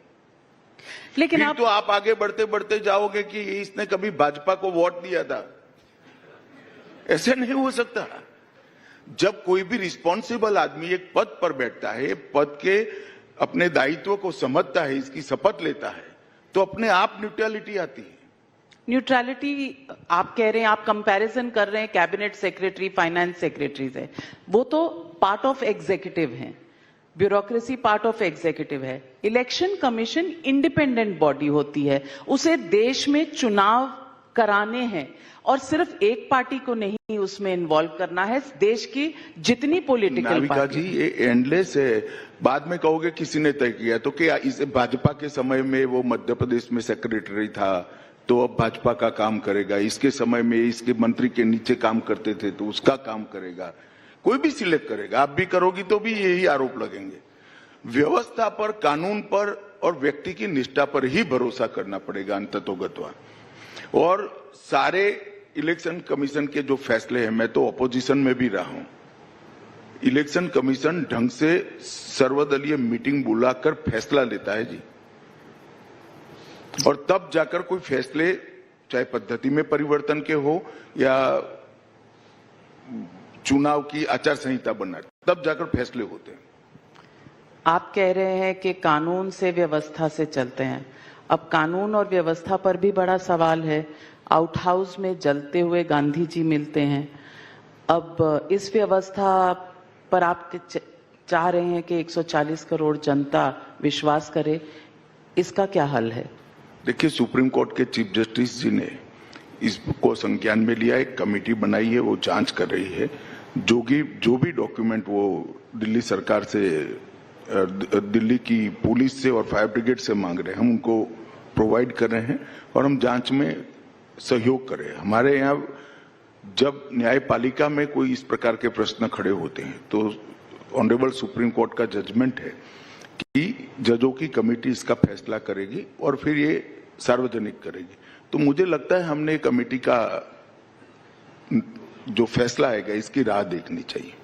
लेकिन आप आगे बढ़ते बढ़ते जाओगे कि इसने कभी भाजपा को वोट दिया था, ऐसे नहीं हो सकता। जब कोई भी रिस्पॉन्सिबल आदमी एक पद पर बैठता है, पद के अपने दायित्व को समझता है, इसकी शपथ लेता है, तो अपने आप न्यूट्रलिटी आती है। न्यूट्रलिटी आप कह रहे हैं, आप कंपैरिजन कर रहे हैं कैबिनेट सेक्रेटरी, फाइनेंस सेक्रेटरी से, वो तो पार्ट ऑफ एग्जीक्यूटिव हैं, ब्यूरोक्रेसी पार्ट ऑफ एग्जीक्यूटिव है। इलेक्शन कमीशन इंडिपेंडेंट बॉडी होती है, उसे देश में चुनाव कराने हैं और सिर्फ एक पार्टी को नहीं उसमें इन्वॉल्व करना है, देश की जितनी पॉलिटिकल पार्टी। जी ये एंडलेस है। बाद में कहोगे किसी ने तय किया, तो क्या इसे भाजपा के समय में वो मध्य प्रदेश में सेक्रेटरी था तो अब भाजपा का काम करेगा, इसके समय में इसके मंत्री के नीचे काम करते थे तो उसका काम करेगा, कोई भी सिलेक्ट करेगा। आप भी करोगी तो भी यही आरोप लगेंगे। व्यवस्था पर, कानून पर और व्यक्ति की निष्ठा पर ही भरोसा करना पड़ेगा अंततोगत्वा। और सारे इलेक्शन कमीशन के जो फैसले हैं, मैं तो ऑपोजिशन में भी रहा हूं, इलेक्शन कमीशन ढंग से सर्वदलीय मीटिंग बुलाकर फैसला लेता है जी, और तब जाकर कोई फैसले, चाहे पद्धति में परिवर्तन के हो या चुनाव की आचार संहिता बनना, तब जाकर फैसले होते हैं। आप कह रहे हैं कि कानून से व्यवस्था से चलते हैं। अब कानून और व्यवस्था पर भी बड़ा सवाल है। आउट हाउस में जलते हुए गांधी जी मिलते हैं। अब इस व्यवस्था पर आप चाह रहे हैं कि 140 करोड़ जनता विश्वास करे, इसका क्या हल है? देखिए, सुप्रीम कोर्ट के चीफ जस्टिस जी ने इसको संज्ञान में लिया, एक कमेटी बनाई है, वो जांच कर रही है। जो भी डॉक्यूमेंट वो दिल्ली सरकार से, दिल्ली की पुलिस से और फायर ब्रिगेड से मांग रहे हैं, हम उनको प्रोवाइड कर रहे हैं और हम जांच में सहयोग कर रहे हैं। हमारे यहाँ जब न्यायपालिका में कोई इस प्रकार के प्रश्न खड़े होते हैं तो ऑनरेबल सुप्रीम कोर्ट का जजमेंट है कि जजों की कमेटी इसका फैसला करेगी और फिर ये सार्वजनिक करेगी। तो मुझे लगता है हमने कमेटी का जो फैसला आएगा इसकी राह देखनी चाहिए।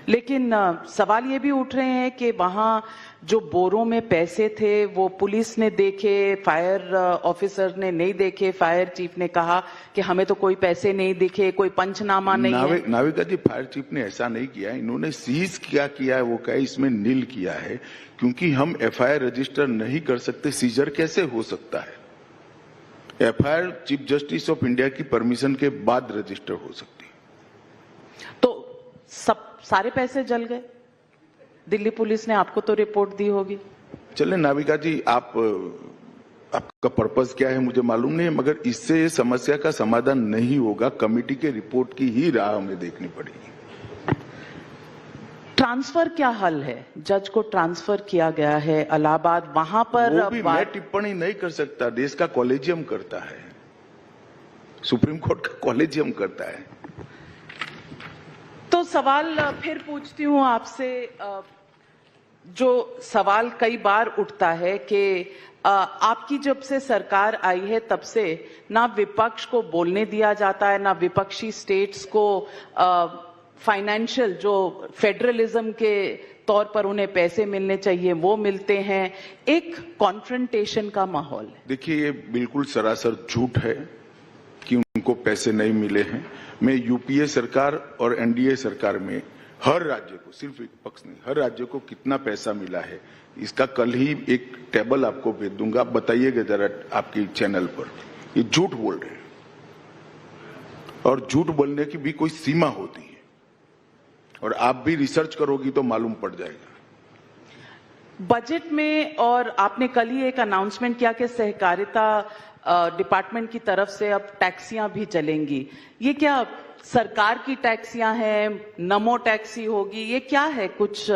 लेकिन सवाल ये भी उठ रहे हैं कि वहां जो बोरों में पैसे थे वो पुलिस ने देखे, फायर ऑफिसर ने नहीं देखे। फायर चीफ ने कहा कि हमें तो कोई पैसे नहीं दिखे, कोई पंचनामा नहीं है। नाविका जी, फायर चीफ ने ऐसा नहीं किया, इन्होंने सीज क्या किया है वो क्या इसमें नील किया है, क्योंकि हम एफआईआर रजिस्टर नहीं कर सकते। सीजर कैसे हो सकता है? FIR chief justice of India की परमिशन के बाद रजिस्टर हो सकती है। तो सारे पैसे जल गए। दिल्ली पुलिस ने आपको तो रिपोर्ट दी होगी। चले नाविका जी, आपका पर्पस क्या है मुझे मालूम नहीं है, मगर इससे समस्या का समाधान नहीं होगा। कमेटी के रिपोर्ट की ही राह हमें देखनी पड़ेगी। ट्रांसफर क्या हल है? जज को ट्रांसफर किया गया है इलाहाबाद, वहां पर वो भी मैं टिप्पणी नहीं कर सकता, देश का कॉलेजियम करता है, सुप्रीम कोर्ट का कॉलेजियम करता है। तो सवाल फिर पूछती हूं आपसे, जो सवाल कई बार उठता है कि आपकी जब से सरकार आई है तब से ना विपक्ष को बोलने दिया जाता है, ना विपक्षी स्टेट्स को फाइनेंशियल, जो फेडरलिज्म के तौर पर उन्हें पैसे मिलने चाहिए वो मिलते हैं। एक कॉन्फ्रंटेशन का माहौल है। देखिए, ये बिल्कुल सरासर झूठ है कि उनको पैसे नहीं मिले हैं। मैं यूपीए सरकार और एनडीए सरकार में हर राज्य को, सिर्फ एक पक्ष नहीं, हर राज्य को कितना पैसा मिला है इसका कल ही एक टेबल आपको भेज दूंगा, आप बताइएगा जरा आपकी चैनल पर। ये झूठ बोल रहे हैं और झूठ बोलने की भी कोई सीमा होती है, और आप भी रिसर्च करोगी तो मालूम पड़ जाएगा। बजट में, और आपने कल ही एक अनाउंसमेंट किया कि सहकारिता डिपार्टमेंट की तरफ से अब टैक्सियां भी चलेंगी। ये क्या सरकार की टैक्सियां हैं, नमो टैक्सी होगी, ये क्या है? कुछ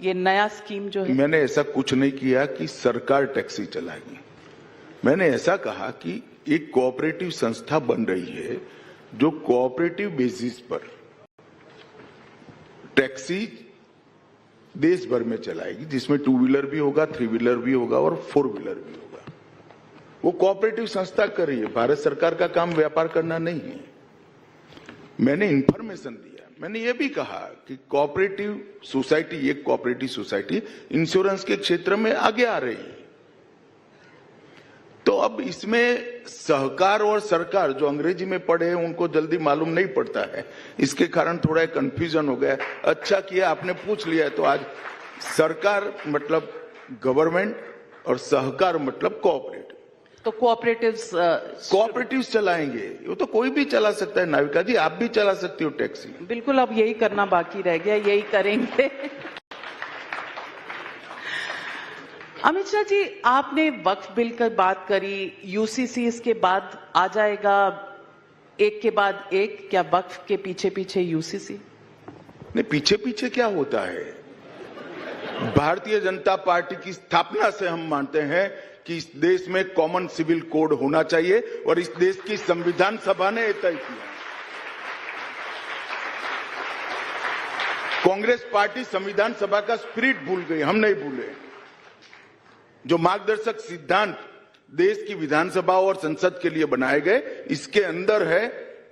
ये नया स्कीम जो है? मैंने ऐसा कुछ नहीं किया कि सरकार टैक्सी चलाएगी। मैंने ऐसा कहा कि एक कोऑपरेटिव संस्था बन रही है जो कोऑपरेटिव बेसिस पर टैक्सी देश भर में चलाएगी, जिसमें 2 व्हीलर भी होगा, 3 व्हीलर भी होगा और 4 व्हीलर भी होगा। वो कोऑपरेटिव संस्था कर रही है। भारत सरकार का काम व्यापार करना नहीं है। मैंने इंफॉर्मेशन दिया। मैंने ये भी कहा कि कोऑपरेटिव सोसाइटी, एक कोऑपरेटिव सोसाइटी इंश्योरेंस के क्षेत्र में आगे आ रही है। तो अब इसमें सहकार और सरकार, जो अंग्रेजी में पढ़े हैं उनको जल्दी मालूम नहीं पड़ता है, इसके कारण थोड़ा कंफ्यूजन हो गया। अच्छा किया आपने पूछ लिया। तो आज सरकार मतलब गवर्नमेंट और सहकार मतलब कोऑपरेटिव। तो कोऑपरेटिव्स चलाएंगे। वो तो कोई भी चला सकता है नाविका जी, आप भी चला सकती हो टैक्सी। बिल्कुल, अब यही करना बाकी रह गया, यही करेंगे। अमित शाह जी, आपने वक्फ बिल की बात करी, यूसीसी इसके बाद आ जाएगा, एक के बाद एक। क्या वक्फ के पीछे पीछे यूसीसी? नहीं, पीछे पीछे क्या होता है? भारतीय जनता पार्टी की स्थापना से हम मानते हैं कि इस देश में कॉमन सिविल कोड होना चाहिए, और इस देश की संविधान सभा ने तय किया। कांग्रेस पार्टी संविधान सभा का स्पिरिट भूल गई, हम नहीं भूले। जो मार्गदर्शक सिद्धांत देश की विधानसभा और संसद के लिए बनाए गए, इसके अंदर है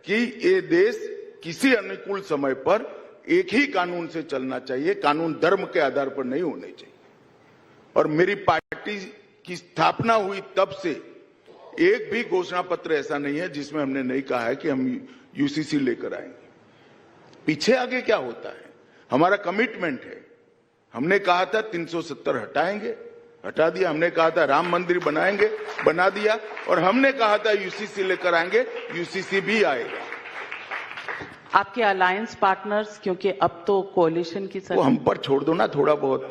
कि ये देश किसी अनुकूल समय पर एक ही कानून से चलना चाहिए, कानून धर्म के आधार पर नहीं होने चाहिए। और मेरी पार्टी की स्थापना हुई तब से एक भी घोषणा पत्र ऐसा नहीं है जिसमें हमने नहीं कहा है कि हम यूसीसी लेकर आएंगे। पीछे आगे क्या होता है, हमारा कमिटमेंट है। हमने कहा था 370 हटाएंगे, हटा दिया। हमने कहा था राम मंदिर बनाएंगे, बना दिया। और हमने कहा था यूसीसी लेकर आएंगे, यूसीसी भी आएगा। आपके अलायंस पार्टनर्स, क्योंकि अब तो कोalition की वो हम पर छोड़ दो ना थोड़ा बहुत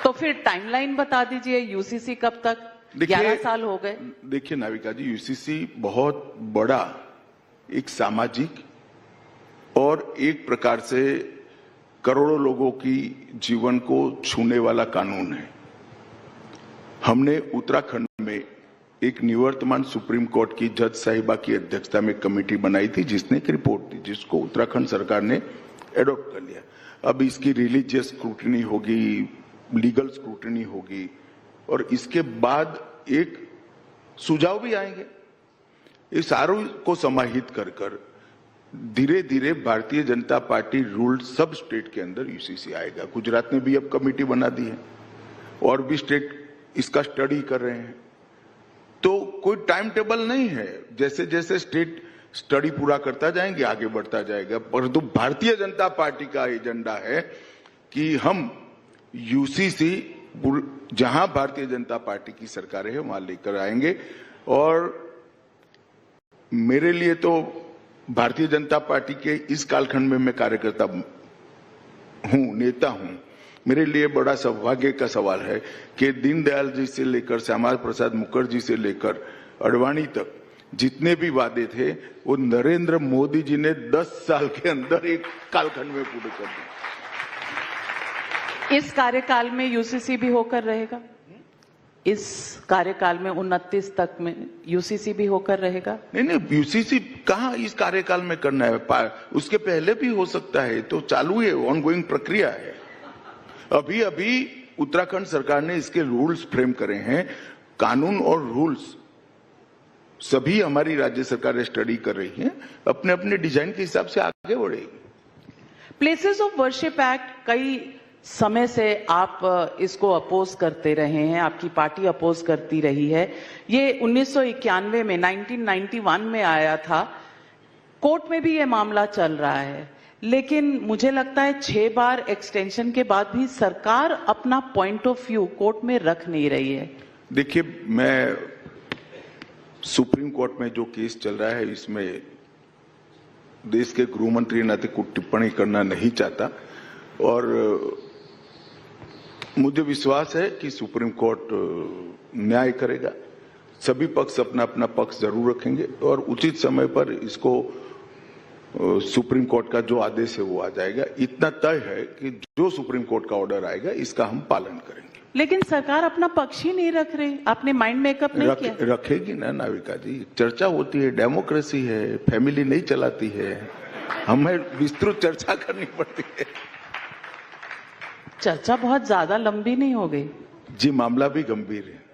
तो फिर टाइमलाइन बता दीजिए, यूसीसी कब तक? 11 साल हो गए। देखिए नाविका जी, यूसीसी बहुत बड़ा एक सामाजिक और एक प्रकार से करोड़ों लोगों की जीवन को छूने वाला कानून है। हमने उत्तराखंड में एक निवर्तमान सुप्रीम कोर्ट की जज साहिबा की अध्यक्षता में कमेटी बनाई थी, जिसने एक रिपोर्ट दी, जिसको उत्तराखंड सरकार ने एडॉप्ट कर लिया। अब इसकी रिलीजियस स्क्रूटनी होगी, लीगल स्क्रूटनी होगी और इसके बाद एक सुझाव भी आएंगे। इस सारों को समाहित कर धीरे धीरे भारतीय जनता पार्टी रूल्ड सब स्टेट के अंदर यूसीसी आएगा। गुजरात ने भी अब कमेटी बना दी है और भी स्टेट इसका स्टडी कर रहे हैं। तो कोई टाइम टेबल नहीं है, जैसे जैसे स्टेट स्टडी पूरा करता जाएंगे आगे बढ़ता जाएगा। परंतु भारतीय जनता पार्टी का एजेंडा है कि हम यूसीसी जहां भारतीय जनता पार्टी की सरकार है वहां लेकर आएंगे। और मेरे लिए तो भारतीय जनता पार्टी के इस कालखंड में मैं कार्यकर्ता हूं, नेता हूं, मेरे लिए बड़ा सौभाग्य का सवाल है कि दीनदयाल जी से लेकर श्यामा प्रसाद मुखर्जी से लेकर अडवाणी तक जितने भी वादे थे वो नरेंद्र मोदी जी ने 10 साल के अंदर एक कालखंड में पूरे कर दिए। इस कार्यकाल में यूसीसी भी होकर रहेगा? इस कार्यकाल में 29 तक में यूसीसी भी होकर रहेगा? नहीं, यूसीसी कहाँ इस कार्यकाल में करना है, उसके पहले भी हो सकता है। तो चालू है, ऑनगोइंग प्रक्रिया है। अभी अभी उत्तराखंड सरकार ने इसके रूल्स फ्रेम करे हैं। कानून और रूल्स सभी हमारी राज्य सरकारें स्टडी कर रही हैं, अपने अपने डिजाइन के हिसाब से आगे बढ़ेगी। प्लेसेस ऑफ वर्शिप एक्ट, कई समय से आप इसको अपोज करते रहे हैं, आपकी पार्टी अपोज करती रही है। ये 1991 में 1991 में आया था, कोर्ट में भी ये मामला चल रहा है, लेकिन मुझे लगता है 6 बार एक्सटेंशन के बाद भी सरकार अपना पॉइंट ऑफ व्यू कोर्ट में रख नहीं रही है। देखिए, मैं सुप्रीम कोर्ट में जो केस चल रहा है इसमें देश के गृह मंत्री नाते कुछ टिप्पणी करना नहीं चाहता। और मुझे विश्वास है कि सुप्रीम कोर्ट न्याय करेगा। सभी पक्ष अपना अपना पक्ष जरूर रखेंगे और उचित समय पर इसको सुप्रीम कोर्ट का जो आदेश है वो आ जाएगा। इतना तय है कि जो सुप्रीम कोर्ट का ऑर्डर आएगा इसका हम पालन करेंगे। लेकिन सरकार अपना पक्ष ही नहीं रख रही, आपने माइंड मेकअप नहीं किया? रखेगी ना नाविका जी, चर्चा होती है, डेमोक्रेसी है, फैमिली नहीं चलाती है, हमें विस्तृत चर्चा करनी पड़ती है। चर्चा बहुत ज्यादा लंबी नहीं हो गई जी, मामला भी गंभीर है।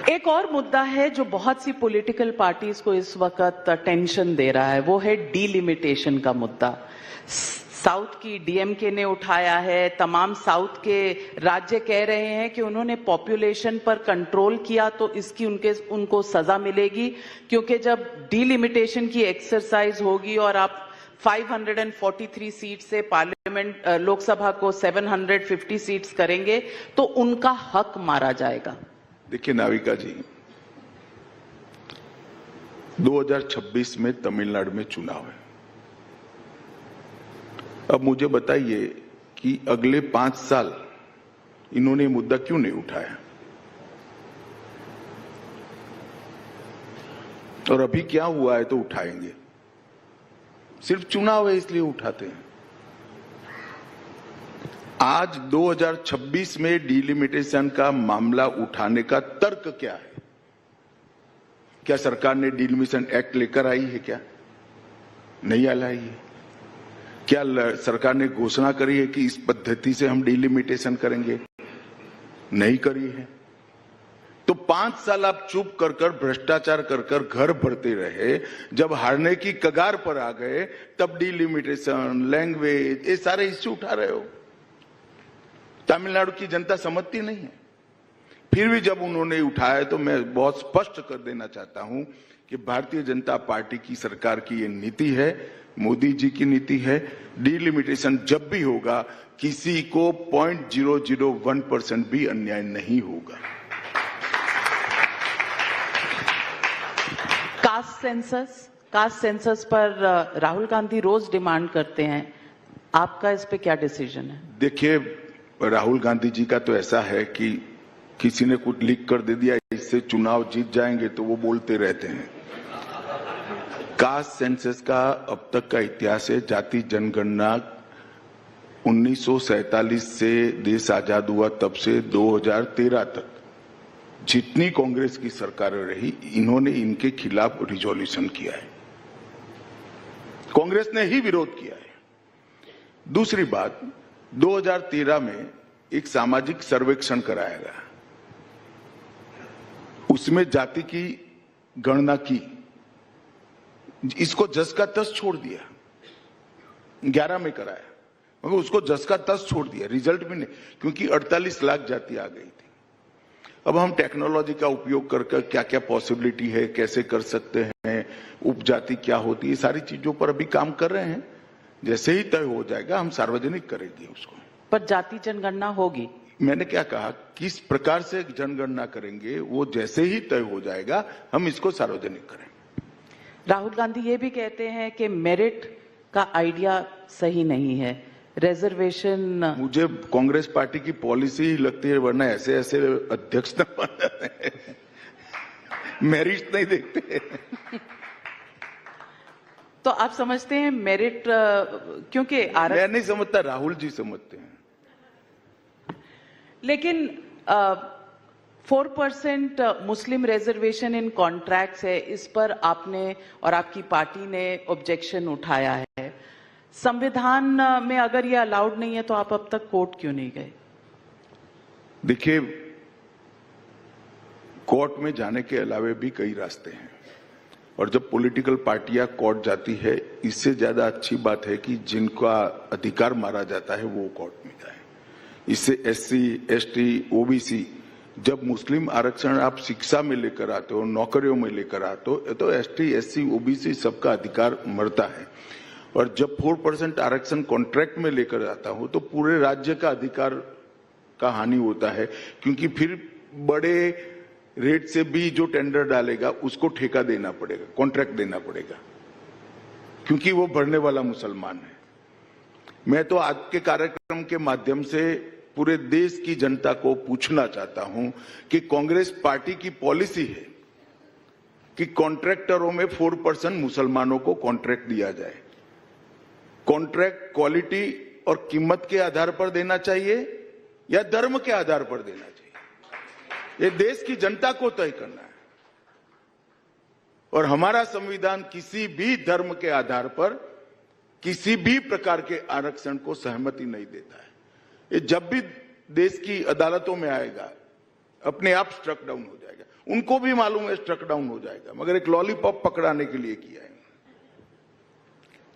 एक और मुद्दा है जो बहुत सी पॉलिटिकल पार्टीज को इस वक्त टेंशन दे रहा है, वो है डीलिमिटेशन का मुद्दा। साउथ की डीएमके ने उठाया है, तमाम साउथ के राज्य कह रहे हैं कि उन्होंने पॉपुलेशन पर कंट्रोल किया तो इसकी उनको सजा मिलेगी, क्योंकि जब डीलिमिटेशन की एक्सरसाइज होगी और आप 543 सीट से पार्लियामेंट लोकसभा को 750 सीट्स करेंगे तो उनका हक मारा जाएगा। देखिए नाविका जी, 2026 में तमिलनाडु में चुनाव है। अब मुझे बताइए कि अगले 5 साल इन्होंने मुद्दा क्यों नहीं उठाया, और अभी क्या हुआ है तो उठाएंगे। सिर्फ चुनाव है इसलिए उठाते हैं। आज 2026 में डिलिमिटेशन का मामला उठाने का तर्क क्या है? क्या सरकार ने डिलिमिटेशन एक्ट लेकर आई है? क्या नहीं लाई है? क्या सरकार ने घोषणा करी है कि इस पद्धति से हम डिलिमिटेशन करेंगे? नहीं करी है। तो 5 साल आप चुप कर कर भ्रष्टाचार कर कर घर भरते रहे, जब हारने की कगार पर आ गए तब डिलिमिटेशन, लैंग्वेज, ये सारे इश्यू उठा रहे हो। तमिलनाडु की जनता समझती नहीं है। फिर भी जब उन्होंने उठाया तो मैं बहुत स्पष्ट कर देना चाहता हूं कि भारतीय जनता पार्टी की सरकार की ये नीति है, मोदी जी की नीति है। डिलिमिटेशन जब भी होगा किसी को 0.001% भी अन्याय नहीं होगा। कास्ट सेंसस पर राहुल गांधी रोज डिमांड करते हैं, आपका इस पे क्या डिसीजन है? देखिए, राहुल गांधी जी का तो ऐसा है कि किसी ने कुछ लिख कर दे दिया इससे चुनाव जीत जाएंगे तो वो बोलते रहते हैं। कास्ट सेंसस का अब तक का इतिहास है, जाति जनगणना 1947 से देश आजाद हुआ तब से 2013 तक जितनी कांग्रेस की सरकारें रही, इन्होंने इनके खिलाफ रिजोल्यूशन किया है। कांग्रेस ने ही विरोध किया है। दूसरी बात, 2013 में एक सामाजिक सर्वेक्षण कराया गया, उसमें जाति की गणना की, इसको जस का तस छोड़ दिया। 11 में कराया मगर उसको जस का तस छोड़ दिया, रिजल्ट भी नहीं, क्योंकि 48 लाख जाति आ गई थी। अब हम टेक्नोलॉजी का उपयोग करके क्या क्या पॉसिबिलिटी है, कैसे कर सकते हैं, उपजाति क्या होती है, सारी चीजों पर अभी काम कर रहे हैं। जैसे ही तय हो जाएगा हम सार्वजनिक करेंगे उसको। पर जाति जनगणना होगी। मैंने क्या कहा, किस प्रकार से जनगणना करेंगे वो जैसे ही तय हो जाएगा हम इसको सार्वजनिक करेंगे। राहुल गांधी ये भी कहते हैं कि मेरिट का आइडिया सही नहीं है, रिजर्वेशन। मुझे कांग्रेस पार्टी की पॉलिसी ही लगती है, वरना ऐसे ऐसे अध्यक्ष न बन जाते हैं, मेरिट नहीं देखते। तो आप समझते हैं मेरिट, क्योंकि मैं नहीं समझता, राहुल जी समझते हैं। लेकिन 4% मुस्लिम रिजर्वेशन इन कॉन्ट्रैक्ट्स है, इस पर आपने और आपकी पार्टी ने ऑब्जेक्शन उठाया है। संविधान में अगर ये अलाउड नहीं है तो आप अब तक कोर्ट क्यों नहीं गए? देखिए, कोर्ट में जाने के अलावे भी कई रास्ते हैं, और जब पॉलिटिकल पार्टियां कोर्ट जाती है, इससे ज्यादा अच्छी बात है कि जिनका अधिकार मारा जाता है वो कोर्ट में जाए। इससे SC, ST, OBC, जब मुस्लिम आरक्षण आप शिक्षा में लेकर आते हो, नौकरियों में लेकर आते हो, तो ST, SC, OBC सबका अधिकार मरता है। और जब 4% आरक्षण कॉन्ट्रैक्ट में लेकर आता हूं तो पूरे राज्य का अधिकार का हानि होता है, क्योंकि फिर बड़े रेट से भी जो टेंडर डालेगा उसको ठेका देना पड़ेगा, कॉन्ट्रैक्ट देना पड़ेगा, क्योंकि वो भरने वाला मुसलमान है। मैं तो आज के कार्यक्रम के माध्यम से पूरे देश की जनता को पूछना चाहता हूं कि कांग्रेस पार्टी की पॉलिसी है कि कॉन्ट्रैक्टरों में 4% मुसलमानों को कॉन्ट्रैक्ट दिया जाए। कॉन्ट्रैक्ट क्वालिटी और कीमत के आधार पर देना चाहिए या धर्म के आधार पर देना चाहिए, ये देश की जनता को तय करना है। और हमारा संविधान किसी भी धर्म के आधार पर किसी भी प्रकार के आरक्षण को सहमति नहीं देता है। ये जब भी देश की अदालतों में आएगा अपने आप स्ट्रक डाउन हो जाएगा। उनको भी मालूम है स्ट्रक डाउन हो जाएगा, मगर एक लॉलीपॉप पकड़ाने के लिए किया है।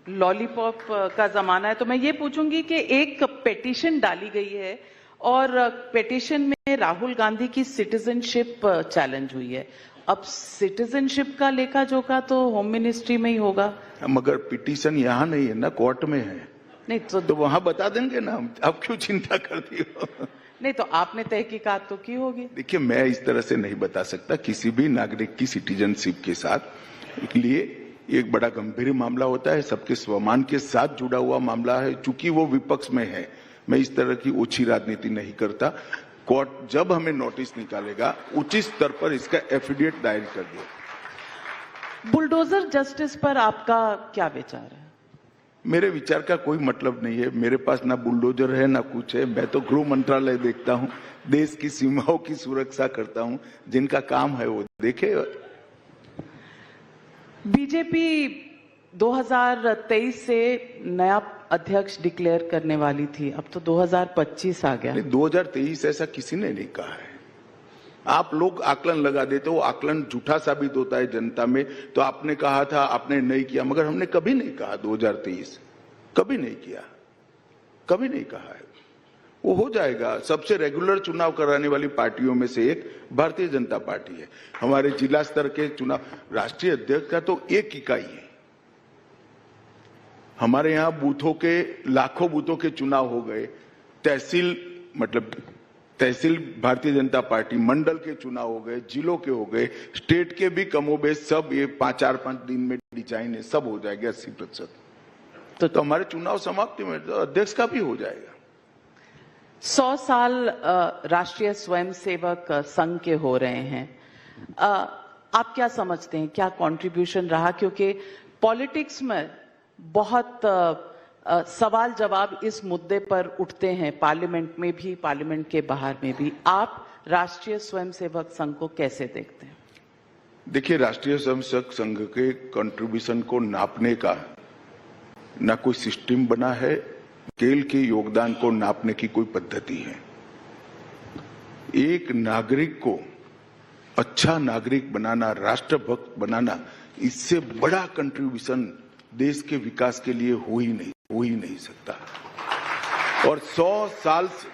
लॉलीपॉप का जमाना है, तो मैं ये पूछूंगी कि एक पिटीशन डाली गई है और पिटीशन में राहुल गांधी की सिटीजनशिप चैलेंज हुई है। अब सिटीजनशिप का लेखा जोखा तो होम मिनिस्ट्री में ही होगा। मगर पिटीशन यहाँ नहीं है ना, कोर्ट में है। नहीं तो वहां बता देंगे ना, आप क्यों चिंता करती हो? नहीं तो आपने तहकीकात तो की होगी। देखिए, मैं इस तरह से नहीं बता सकता किसी भी नागरिक की सिटीजनशिप के साथ। इसलिए एक बड़ा गंभीर मामला होता है, सबके स्वमान के साथ जुड़ा हुआ मामला है। चूंकि वो विपक्ष में है, मैं इस तरह की ओछी राजनीति नहीं करता। कोर्ट जब हमें नोटिस निकालेगा उचित स्तर पर इसका एफिडेविट दायर कर दिया। बुलडोजर जस्टिस पर आपका क्या विचार है? मेरे विचार का कोई मतलब नहीं है। मेरे पास ना बुलडोजर है ना कुछ है। मैं तो गृह मंत्रालय देखता हूं, देश की सीमाओं की सुरक्षा करता हूं। जिनका काम है वो देखे। बीजेपी 2023 से नया अध्यक्ष डिक्लेयर करने वाली थी, अब तो 2025 आ गया। 2023 ऐसा किसी ने नहीं कहा है। आप लोग आकलन लगा देते हो, आकलन झूठा साबित होता है जनता में। तो आपने कहा था, आपने नहीं किया, मगर हमने कभी नहीं कहा 2023, कभी नहीं किया, कभी नहीं कहा है। वो हो जाएगा। सबसे रेगुलर चुनाव कराने वाली पार्टियों में से एक भारतीय जनता पार्टी है। हमारे जिला स्तर के चुनाव, राष्ट्रीय अध्यक्ष का तो एक इकाई है। हमारे यहाँ बूथों के, लाखों बूथों के चुनाव हो गए। तहसील मतलब तहसील भारतीय जनता पार्टी, मंडल के चुनाव हो गए, जिलों के हो गए, स्टेट के भी कमोबेश सब ये 4-5 दिन में डिजाइन है, सब हो जाएगा 80%। तो हमारे चुनाव समाप्ति में तो अध्यक्ष का भी हो जाएगा। 100 साल राष्ट्रीय स्वयंसेवक संघ के हो रहे हैं। आप क्या समझते हैं, क्या कंट्रीब्यूशन रहा? क्योंकि पॉलिटिक्स में बहुत सवाल जवाब इस मुद्दे पर उठते हैं, पार्लियामेंट में भी, पार्लियामेंट के बाहर में भी। आप राष्ट्रीय स्वयंसेवक संघ को कैसे देखते हैं? देखिए, राष्ट्रीय स्वयंसेवक संघ के कंट्रीब्यूशन को नापने का ना कोई सिस्टम बना है, स्केल के योगदान को नापने की कोई पद्धति है। एक नागरिक को अच्छा नागरिक बनाना, राष्ट्रभक्त बनाना, इससे बड़ा कंट्रीब्यूशन देश के विकास के लिए हो ही नहीं सकता। और 100 साल से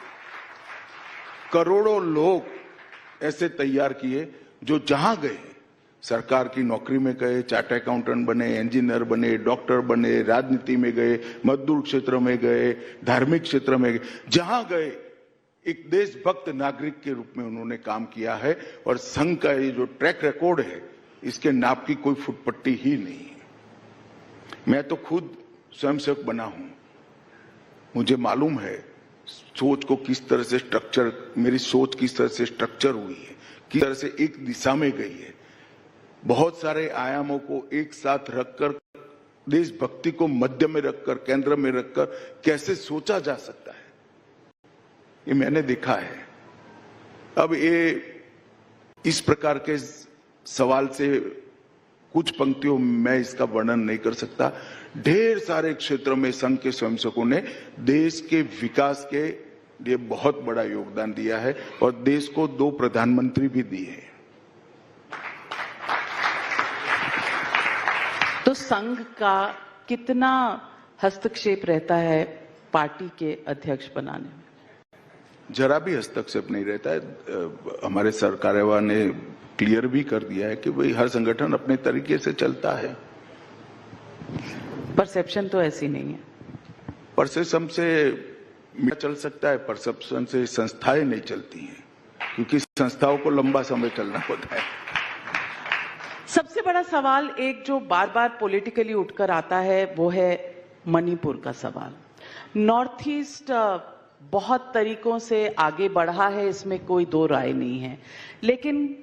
करोड़ों लोग ऐसे तैयार किए जो जहां गए, सरकार की नौकरी में गए, चार्टर्ड अकाउंटेंट बने, इंजीनियर बने, डॉक्टर बने, राजनीति में गए, मजदूर क्षेत्र में गए, धार्मिक क्षेत्र में गए, जहां गए एक देशभक्त नागरिक के रूप में उन्होंने काम किया है। और संघ का ये जो ट्रैक रिकॉर्ड है, इसके नाप की कोई फुटपट्टी ही नहीं है। मैं तो खुद स्वयंसेवक बना हूं, मुझे मालूम है सोच को किस तरह से स्ट्रक्चर, मेरी सोच किस तरह से स्ट्रक्चर हुई है, किस तरह से एक दिशा में गई है। बहुत सारे आयामों को एक साथ रखकर, देशभक्ति को मध्य में रखकर, केंद्र में रखकर कैसे सोचा जा सकता है, ये मैंने देखा है। अब ये इस प्रकार के सवाल से कुछ पंक्तियों में मैं इसका वर्णन नहीं कर सकता। ढेर सारे क्षेत्रों में संघ के स्वयंसेवकों ने देश के विकास के लिए बहुत बड़ा योगदान दिया है और देश को 2 प्रधानमंत्री भी दिए हैं। तो संघ का कितना हस्तक्षेप रहता है पार्टी के अध्यक्ष बनाने में? जरा भी हस्तक्षेप नहीं रहता है। हमारे सरकार ने क्लियर भी कर दिया है कि भाई हर संगठन अपने तरीके से चलता है। परसेप्शन तो ऐसी नहीं है। परसेप्शन से चल सकता है, परसेप्शन से संस्थाएं नहीं चलती हैं, क्योंकि संस्थाओं को लंबा समय चलना होता है। सबसे बड़ा सवाल एक जो बार बार पॉलिटिकली उठकर आता है वो है मणिपुर का सवाल। नॉर्थ ईस्ट बहुत तरीकों से आगे बढ़ा है, इसमें कोई दो राय नहीं है, लेकिन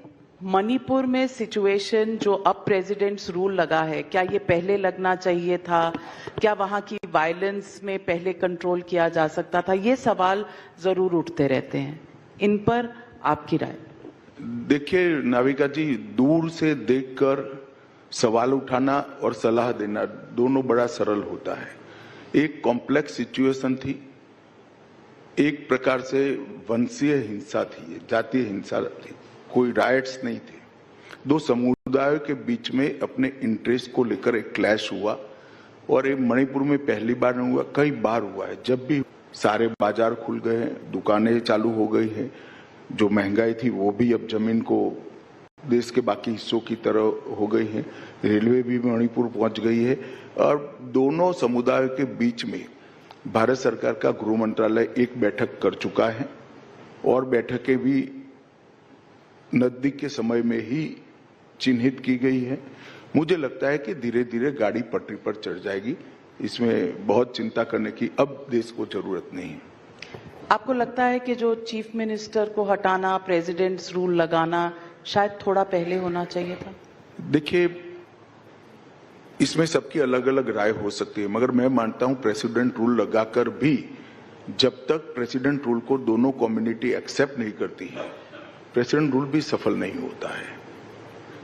मणिपुर में सिचुएशन जो अब प्रेसिडेंट्स रूल लगा है, क्या ये पहले लगना चाहिए था? क्या वहां की वायलेंस में पहले कंट्रोल किया जा सकता था? ये सवाल जरूर उठते रहते हैं, इन पर आपकी राय? देखिए नाविका जी, दूर से देखकर सवाल उठाना और सलाह देना दोनों बड़ा सरल होता है। एक कॉम्प्लेक्स सिचुएशन थी, एक प्रकार से वंशीय हिंसा थी, जातीय हिंसा थी, कोई राइट्स नहीं थे। 2 समुदायों के बीच में अपने इंटरेस्ट को लेकर एक क्लैश हुआ और ये मणिपुर में पहली बार नहीं हुआ, कई बार हुआ है। जब भी सारे बाजार खुल गए हैं, दुकानें चालू हो गई हैं, जो महंगाई थी वो भी अब जमीन को देश के बाकी हिस्सों की तरह हो गई है, रेलवे भी मणिपुर पहुंच गई है और दोनों समुदायों के बीच में भारत सरकार का गृह मंत्रालय एक बैठक कर चुका है और बैठकें भी नजदीक के समय में ही चिन्हित की गई है। मुझे लगता है कि धीरे धीरे गाड़ी पटरी पर चढ़ जाएगी, इसमें बहुत चिंता करने की अब देश को जरूरत नहीं है। आपको लगता है कि जो चीफ मिनिस्टर को हटाना, प्रेसिडेंट्स रूल लगाना शायद थोड़ा पहले होना चाहिए था? देखिए, इसमें सबकी अलग अलग राय हो सकती है, मगर मैं मानता हूं प्रेसिडेंट रूल लगाकर भी जब तक प्रेसिडेंट रूल को दोनों कम्युनिटी एक्सेप्ट नहीं करती है, प्रेसिडेंट रूल भी सफल नहीं होता है।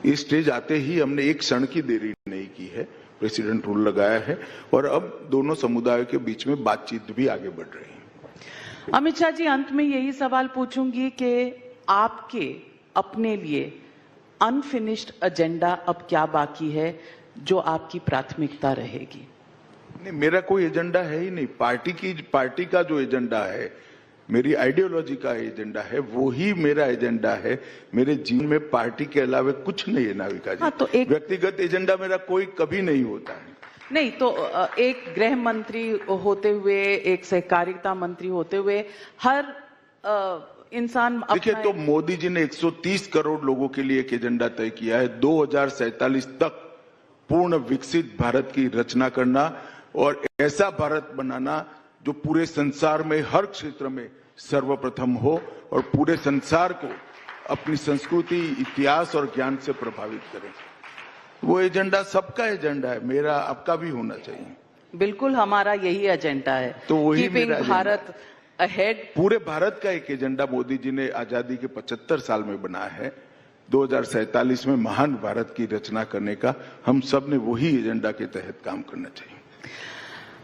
इस स्टेज आते ही हमने एक क्षण की देरी नहीं की है, प्रेसिडेंट रूल लगाया है और अब दोनों समुदायों के बीच में बातचीत भी आगे बढ़ रही है। अमित शाह जी, अंत में यही सवाल पूछूंगी कि आपके अपने लिए अनफिनिश्ड एजेंडा अब क्या बाकी है जो आपकी प्राथमिकता रहेगी? नहीं, मेरा कोई एजेंडा है ही नहीं। पार्टी का जो एजेंडा है, मेरी आइडियोलॉजी का एजेंडा है, वो ही मेरा एजेंडा है। मेरे जीवन में पार्टी के अलावा कुछ नहीं है नाविका जी। हाँ, तो एक व्यक्तिगत एजेंडा मेरा कोई कभी नहीं होता है। नहीं तो एक गृह मंत्री होते हुए, एक सहकारिता मंत्री होते हुए, हर इंसान देखिए, तो मोदी जी ने 130 करोड़ लोगों के लिए एक एजेंडा तय किया है, 2047 तक पूर्ण विकसित भारत की रचना करना और ऐसा भारत बनाना जो पूरे संसार में हर क्षेत्र में सर्वप्रथम हो और पूरे संसार को अपनी संस्कृति, इतिहास और ज्ञान से प्रभावित करे। वो एजेंडा सबका एजेंडा है, मेरा आपका भी होना चाहिए। बिल्कुल, हमारा यही एजेंडा है, तो वही कीपिंग मेरा भारत अहेड। पूरे भारत का एक एजेंडा मोदी जी ने आजादी के 75 साल में बनाया है। 2047 में महान भारत की रचना करने का हम सब ने वही एजेंडा के तहत काम करना चाहिए।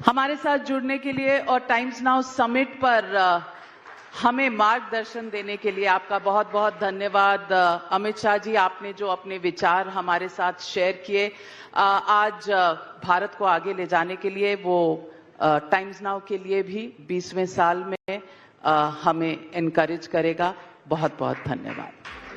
हमारे साथ जुड़ने के लिए और टाइम्स नाउ समिट पर हमें मार्गदर्शन देने के लिए आपका बहुत बहुत धन्यवाद। अमित शाह जी, आपने जो अपने विचार हमारे साथ शेयर किए आज भारत को आगे ले जाने के लिए, वो टाइम्स नाउ के लिए भी 20वें साल में हमें एनकरेज करेगा। बहुत बहुत धन्यवाद।